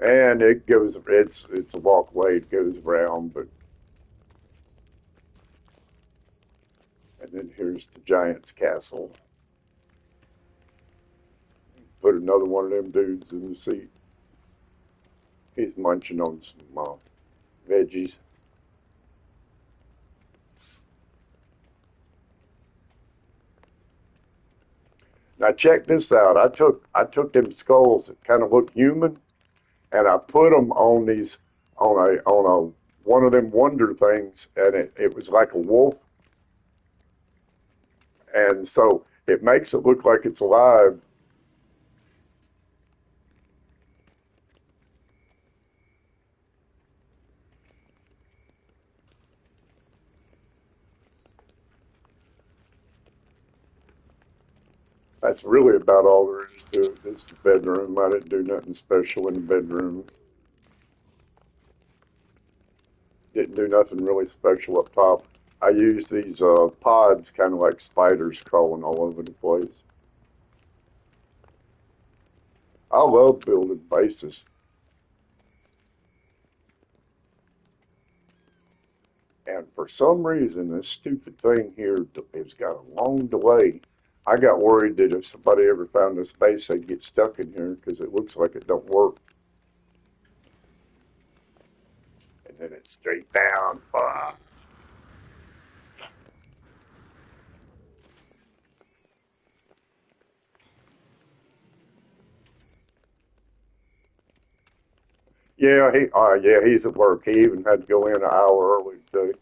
And it goes, it's a walkway, it goes around, but, and then here's the giant's castle. Put another one of them dudes in the seat. He's munching on some veggies. Now check this out. I took them skulls that kind of look human, and I put them on these on a one of them wonder things, and it was like a wolf, and so it makes it look like it's alive. That's really about all there is to it. It's the bedroom. I didn't do nothing special in the bedroom. Didn't do nothing really special up top. I use these pods, kind of like spiders crawling all over the place. I love building bases. And for some reason, this stupid thing here has got a long delay. I got worried that if somebody ever found this base, they'd get stuck in here because it looks like it don't work. And then it's straight down. Ah. Yeah, he's at work. He even had to go in an hour early today.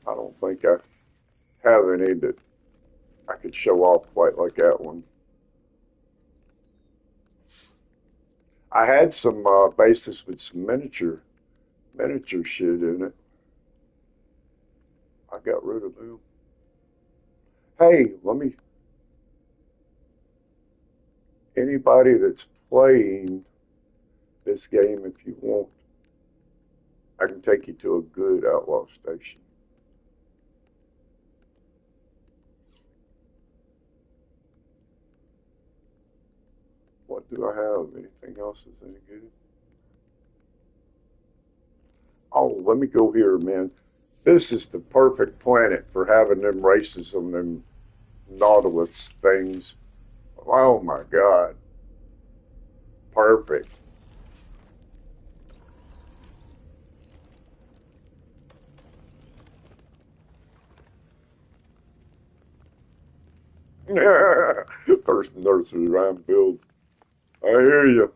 I don't think I have any that I could show off quite like that one. I had some bases with some miniature shit in it. I got rid of them. Hey, let me. Anybody that's playing this game, if you want, I can take you to a good outlaw station. What do I have? Anything else that's any good? Oh, let me go here, man. This is the perfect planet for having them races on them Nautilus things. Oh my God. Perfect. First nursery rhyme build. I hear you.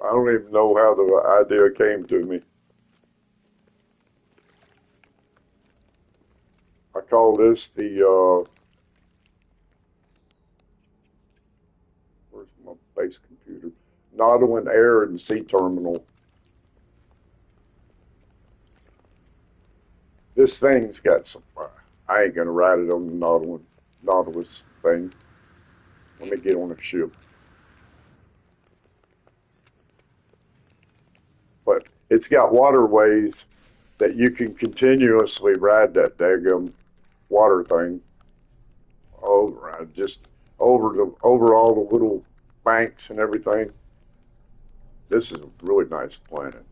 I don't even know how the idea came to me. I call this the, where's my base computer? Nautilus Air and Sea Terminal. This thing's got some, I ain't gonna ride it on the Nautilus thing. Let me get on a ship. But it's got waterways that you can continuously ride that daggum water thing over, just over all the little banks and everything. This is a really nice planet.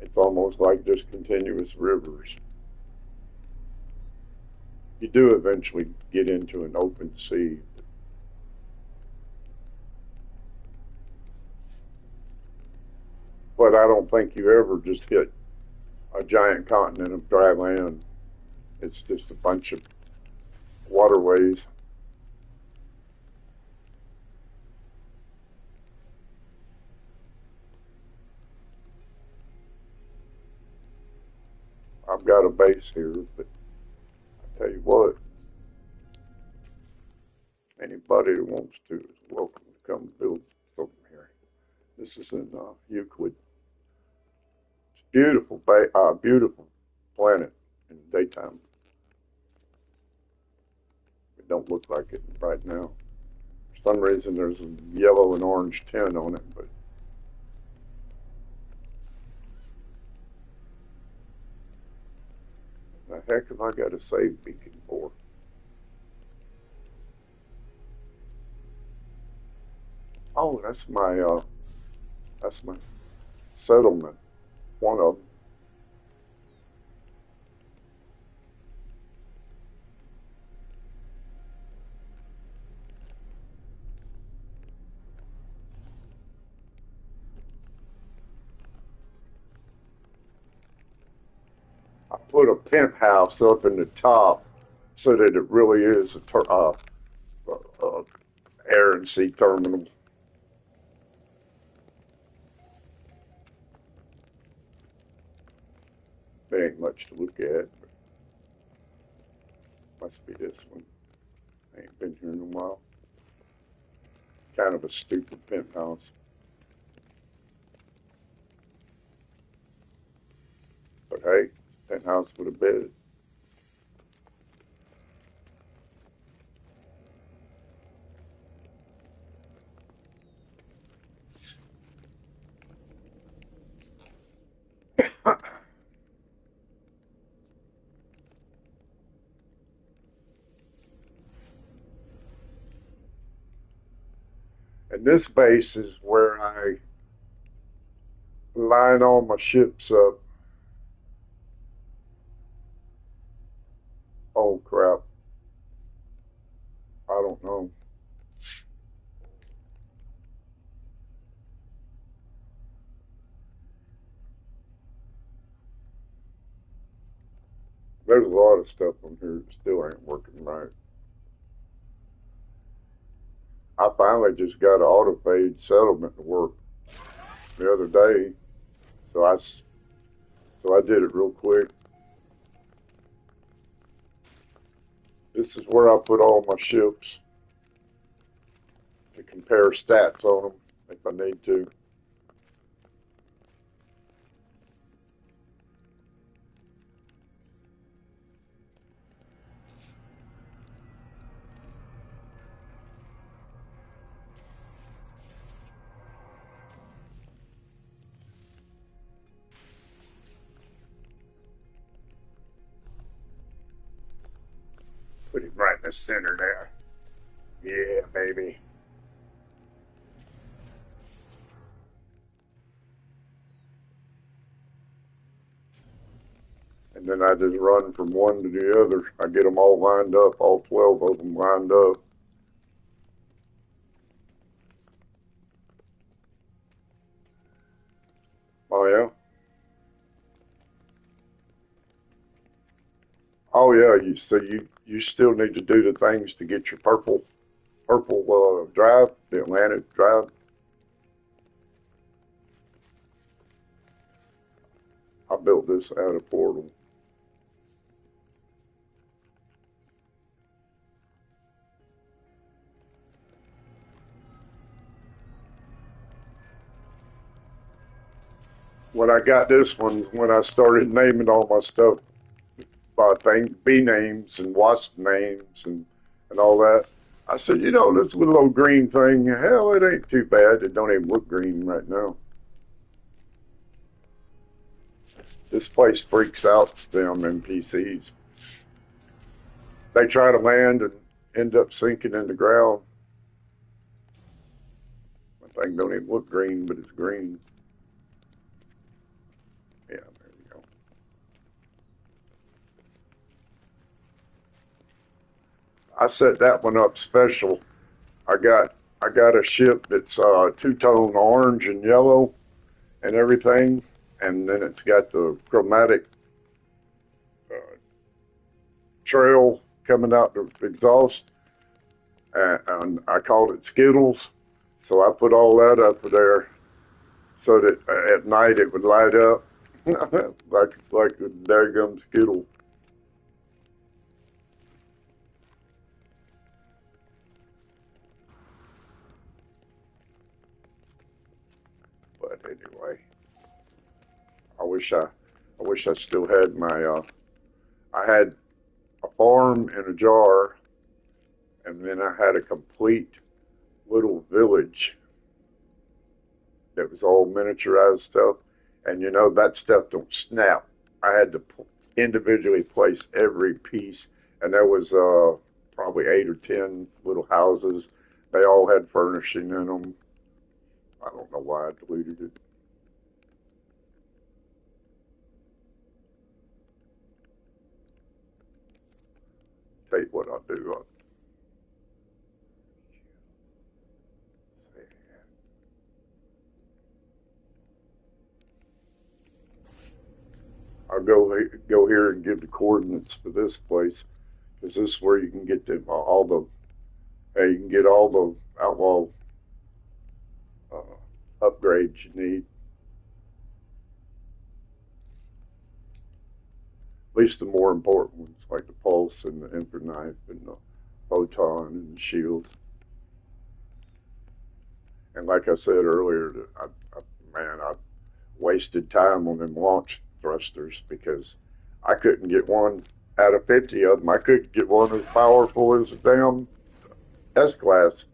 It's almost like just continuous rivers. You do eventually get into an open sea, but I don't think you ever just hit a giant continent of dry land. It's just a bunch of waterways. I've got a base here, but I tell you what, anybody who wants to is welcome to come build something here. This is in Euclid. It's beautiful, beautiful planet in the daytime. It don't look like it right now. For some reason, there's a yellow and orange tint on it, but the heck have I got a save beacon for? Oh, that's my settlement. One of them. I put a penthouse up in the top so that it really is a air and sea terminal. There ain't much to look at. But Must be this one. I ain't been here in a while. Kind of a stupid penthouse. But hey, penthouse with a bed. And this base is where I line all my ships up. Oh crap. I don't know. There's a lot of stuff on here that still ain't working right. I finally just got an auto-fade settlement to work the other day, so I did it real quick. This is where I put all my ships to compare stats on them if I need to. Put him right in the center there. Yeah, baby. And then I just run from one to the other. I get them all lined up, all 12 of them lined up. Oh yeah. Oh yeah. You still need to do the things to get your purple drive, the Atlantic drive. I built this out of Portal. When I got this one, when I started naming all my stuff by bee names and wasp names and all that, I said, you know, this little old green thing, hell, it ain't too bad. It don't even look green right now. This place freaks out them NPCs. They try to land and end up sinking in the ground. My thing don't even look green, but it's green. Yeah, there we go. I set that one up special. I got a ship that's two-tone orange and yellow and everything, and then it's got the chromatic uh, trail coming out the exhaust, and I called it Skittles. So I put all that up there so that at night it would light up like a daggum Skittle. But anyway, I wish I still had my I had a farm in a jar, and then I had a complete little village that was all miniaturized stuff. And you know, that stuff don't snap. I had to individually place every piece, and there was probably 8 or 10 little houses. They all had furnishing in them. I don't know why I deleted it. Tell you what I'll do. I'll go here and give the coordinates for this place, because this is where you can get all the you can get all the outlaw upgrades you need. At least the more important ones, like the pulse and the infrared knife and the photon and the shield. And like I said earlier, man, I wasted time on them launch thrusters because I couldn't get one out of 50 of them. I couldn't get one as powerful as a damn S-class.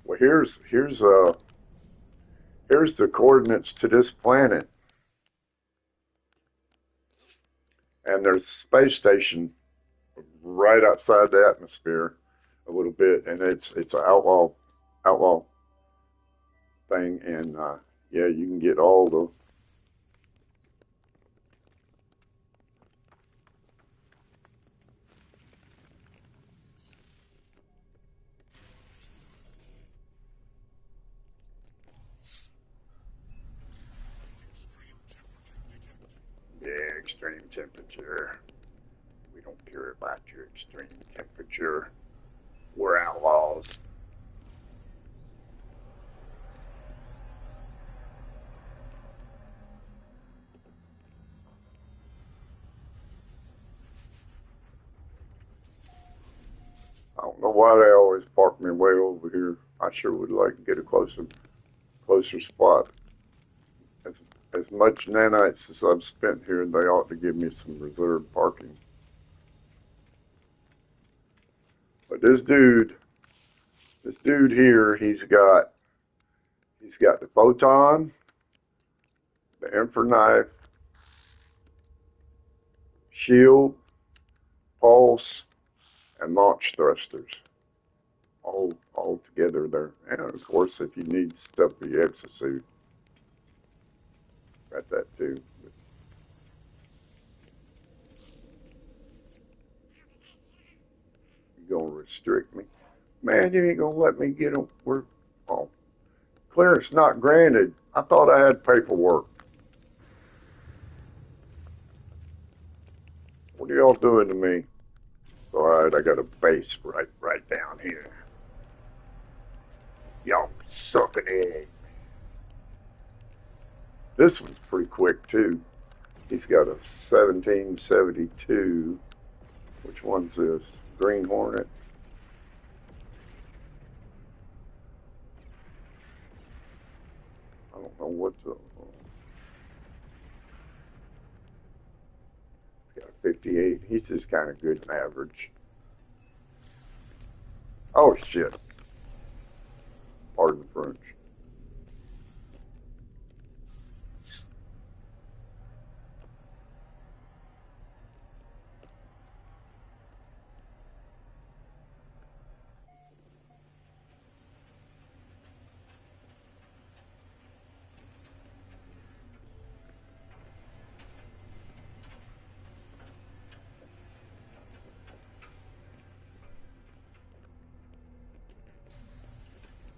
Well, here's the coordinates to this planet, and there's a space station right outside the atmosphere a little bit, and it's an outlaw thing, and yeah, you can get all the yeah, extreme temperature. We don't care about your extreme temperature. We're outlaws. I don't know why they always park me way over here. I sure would like to get a closer spot. As as much nanites as I've spent here, they ought to give me some reserved parking. But this dude here, he's got the photon, the infrared knife, shield, pulse, and launch thrusters, all together there. And of course, if you need stuff for your exosuit, got that too. But you gonna restrict me, man? You ain't gonna let me get them. We're oh, clearance not granted. I thought I had paperwork. What are y'all doing to me? All right, I got a base right down here. Y'all sucking egg. This one's pretty quick too. He's got a 1772. Which one's this? Green Hornet. I don't know what's the. He's got a 58. He's just kind of good and average. Oh shit! Pardon the French.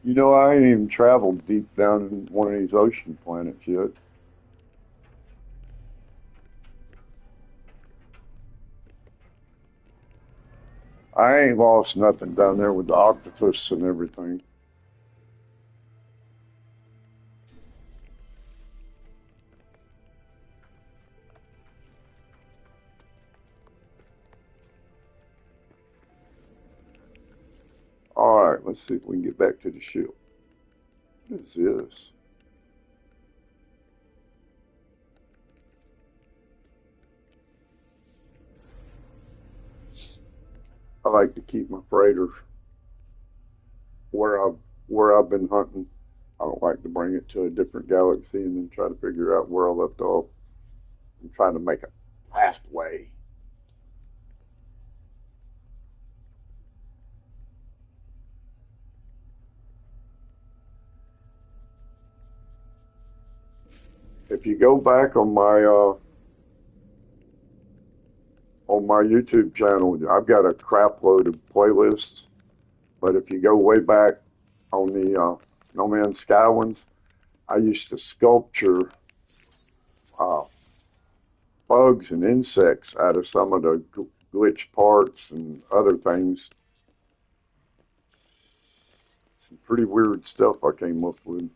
You know, I ain't even traveled deep down in one of these ocean planets yet. I ain't lost nothing down there with the octopus and everything. All right, let's see if we can get back to the ship. What is this? I like to keep my freighter where I've been hunting. I don't like to bring it to a different galaxy and then try to figure out where I left off. I'm trying to make a pathway. If you go back on my YouTube channel, I've got a crap load of playlists. But if you go way back on the No Man's Sky ones, I used to sculpture uh, bugs and insects out of some of the glitch parts and other things. Some pretty weird stuff I came up with.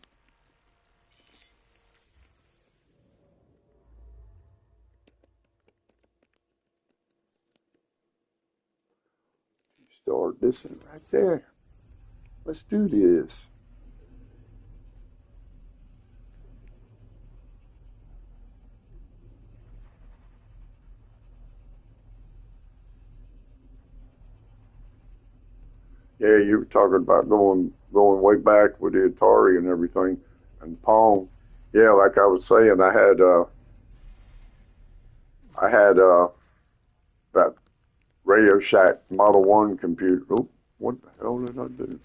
Start this one right there. Let's do this. Yeah, you were talking about going way back with the Atari and everything, and Pong. Yeah, like I was saying, I had that Radio Shack Model One computer. Oh, what the hell did I do?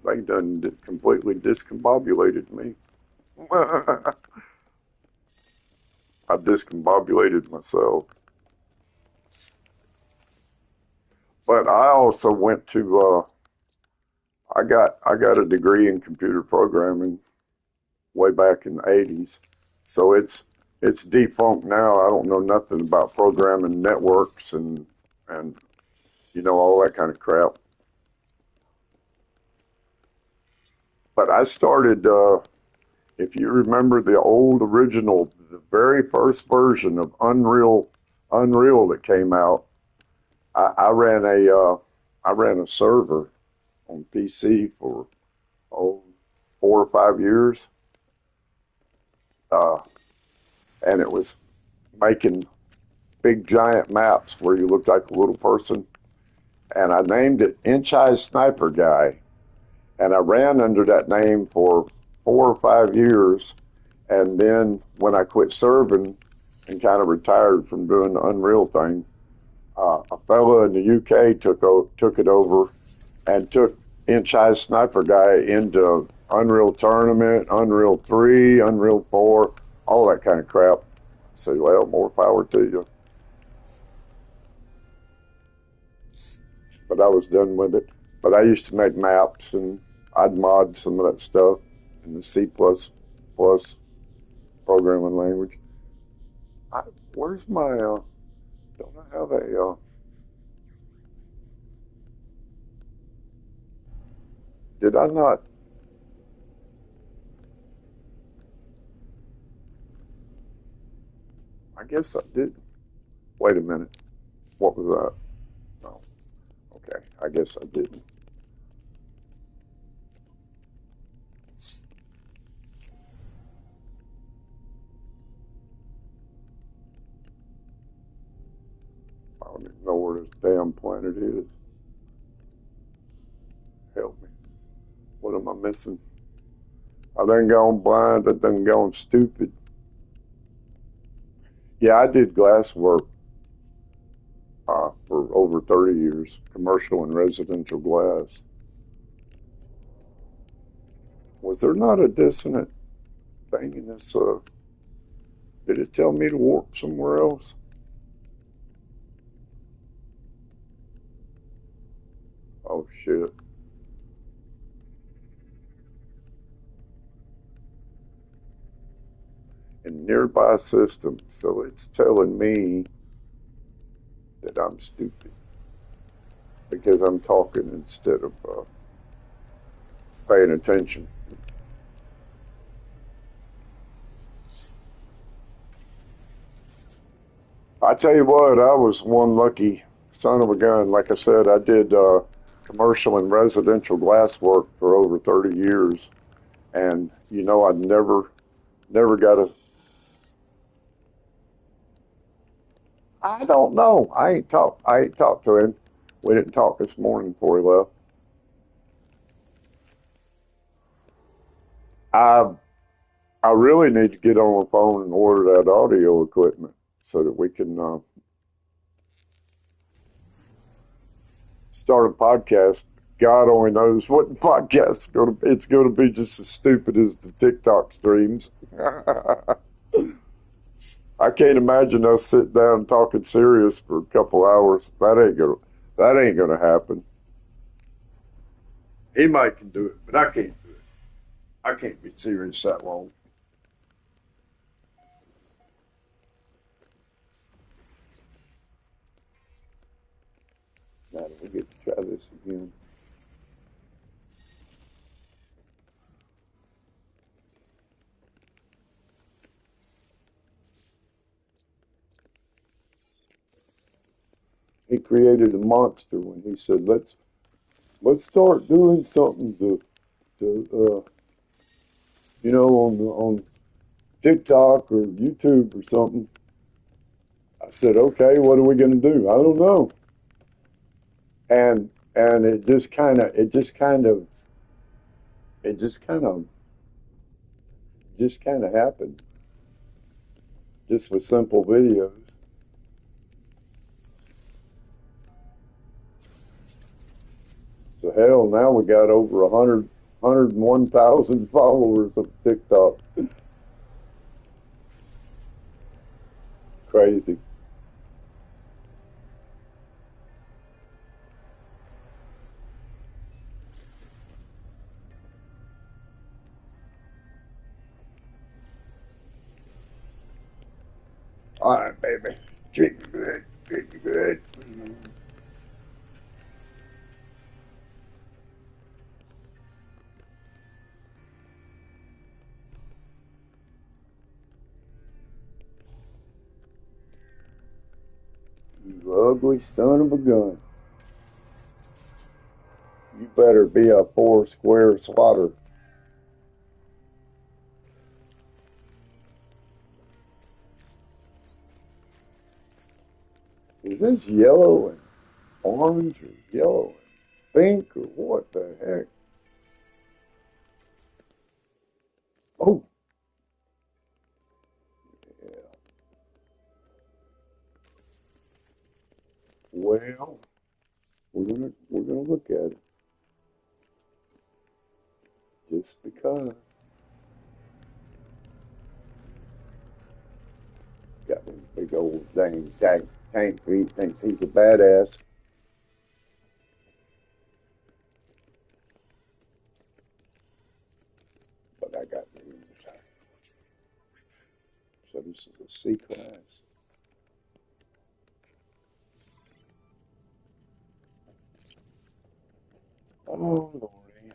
They done completely discombobulated me. I discombobulated myself. But I also went to I got a degree in computer programming way back in the 80s. So it's defunct now. I don't know nothing about programming networks and all that kind of crap. But I started if you remember the old original, the very first version of Unreal that came out, I ran a server on PC for oh 4 or 5 years, uh, and it was making big giant maps where you looked like a little person, and I named it Inch High Sniper Guy, and I ran under that name for 4 or 5 years, and then when I quit serving and kind of retired from doing the Unreal thing, a fella in the UK took it over and took Inch High Sniper Guy into Unreal Tournament, Unreal 3, Unreal 4, all that kind of crap. I said, well, more power to you. But I was done with it. But I used to make maps and I'd mod some of that stuff in the C++ programming language. I, where's my, don't I have did I not, I guess I did. Wait a minute. What was that? No. Okay. I guess I didn't. I don't even know where this damn planet is. Help me. What am I missing? I done gone blind. I done gone stupid. Yeah, I did glass work for over 30 years, commercial and residential glass. Was there not a dissonant thing in this? Did it tell me to warp somewhere else? Oh, shit. In nearby system. So it's telling me that I'm stupid because I'm talking instead of paying attention. I tell you what, I was one lucky son of a gun. Like I said, I did commercial and residential glass work for over 30 years. And, I never got I don't know. I ain't talked to him. We didn't talk this morning before he left. I, I really need to get on the phone and order that audio equipment so that we can start a podcast. God only knows what the podcast's going to be. It's going to be just as stupid as the TikTok streams. I can't imagine us sitting down talking serious for a couple hours. That ain't gonna happen. He might can do it, but I can't do it. I can't be serious that long. Now we get to try this again. He created a monster when he said, let's start doing something to on TikTok or YouTube or something. I said, okay, what are we going to do? I don't know. And it just kind of happened, just with simple videos. So hell, now we got over 101,000 followers of TikTok. Crazy. All right, baby. Treat me good. Treat me good. You ugly son of a gun. You better be a four square swatter. Is this yellow and orange or yellow and pink or what the heck? Oh, yeah. Well, we're gonna look at it just because. Got them big old dang tank feet. Thinks he's a badass. But I got news. So this is a C class. Oh Lordy.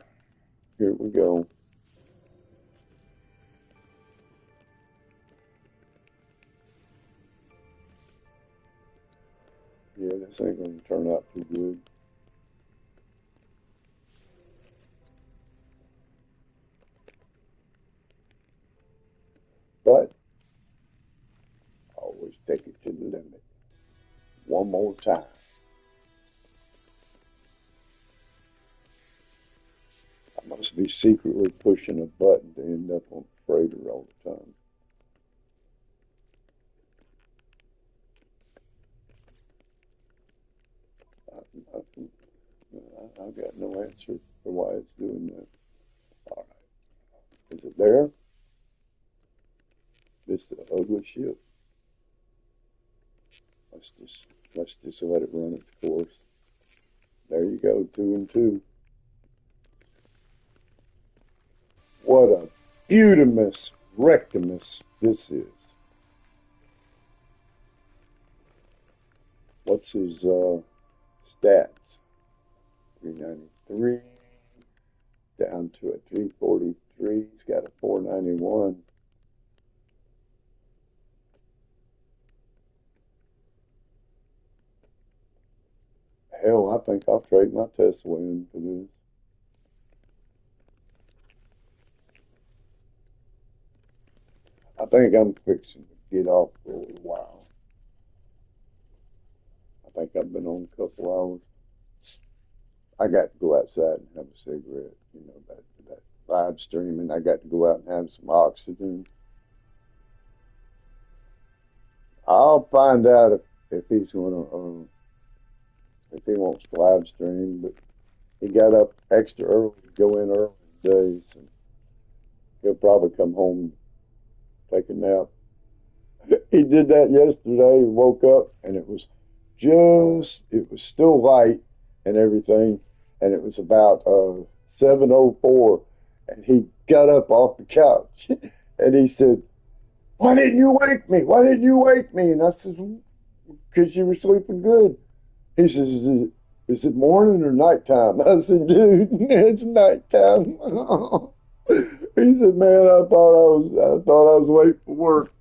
Here we go. Yeah, this ain't gonna turn out too good. But always take it to the limit. One more time. I must be secretly pushing a button to end up on freighter all the time. I, I've got no answer for why it's doing that. All right. Is it there? This is the ugly ship. Let's just let it run its course. There you go, 2 and 2. What a beautimus rectimus this is. What's his stats? 393 down to a 343. He's got a 491. Hell, I think I'll trade my Tesla in for this. I think I'm fixing to get off for a little while. I think I've been on a couple hours. I got to go outside and have a cigarette. That live streaming. I got to go out and have some oxygen. I'll find out if he's gonna if he wants to live stream. But he got up extra early to go in early today, so he'll probably come home, take a nap. He did that yesterday. He woke up and it was still light and everything, and it was about 7:04, and he got up off the couch and he said, "Why didn't you wake me? Why didn't you wake me?" And I said, "Because you were sleeping good." He says, "Is it morning or nighttime?" I said, "Dude, it's nighttime." He said, "Man, I thought I was waiting for work."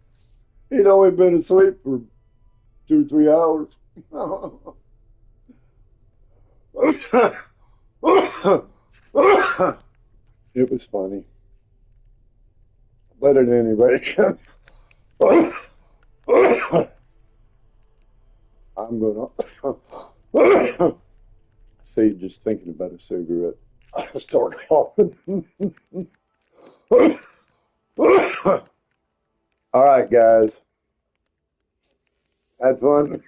He'd only been asleep for 2 or 3 hours. It was funny. But at any rate, I'm gonna see, just thinking about a cigarette, I start coughing. All right, guys, had fun.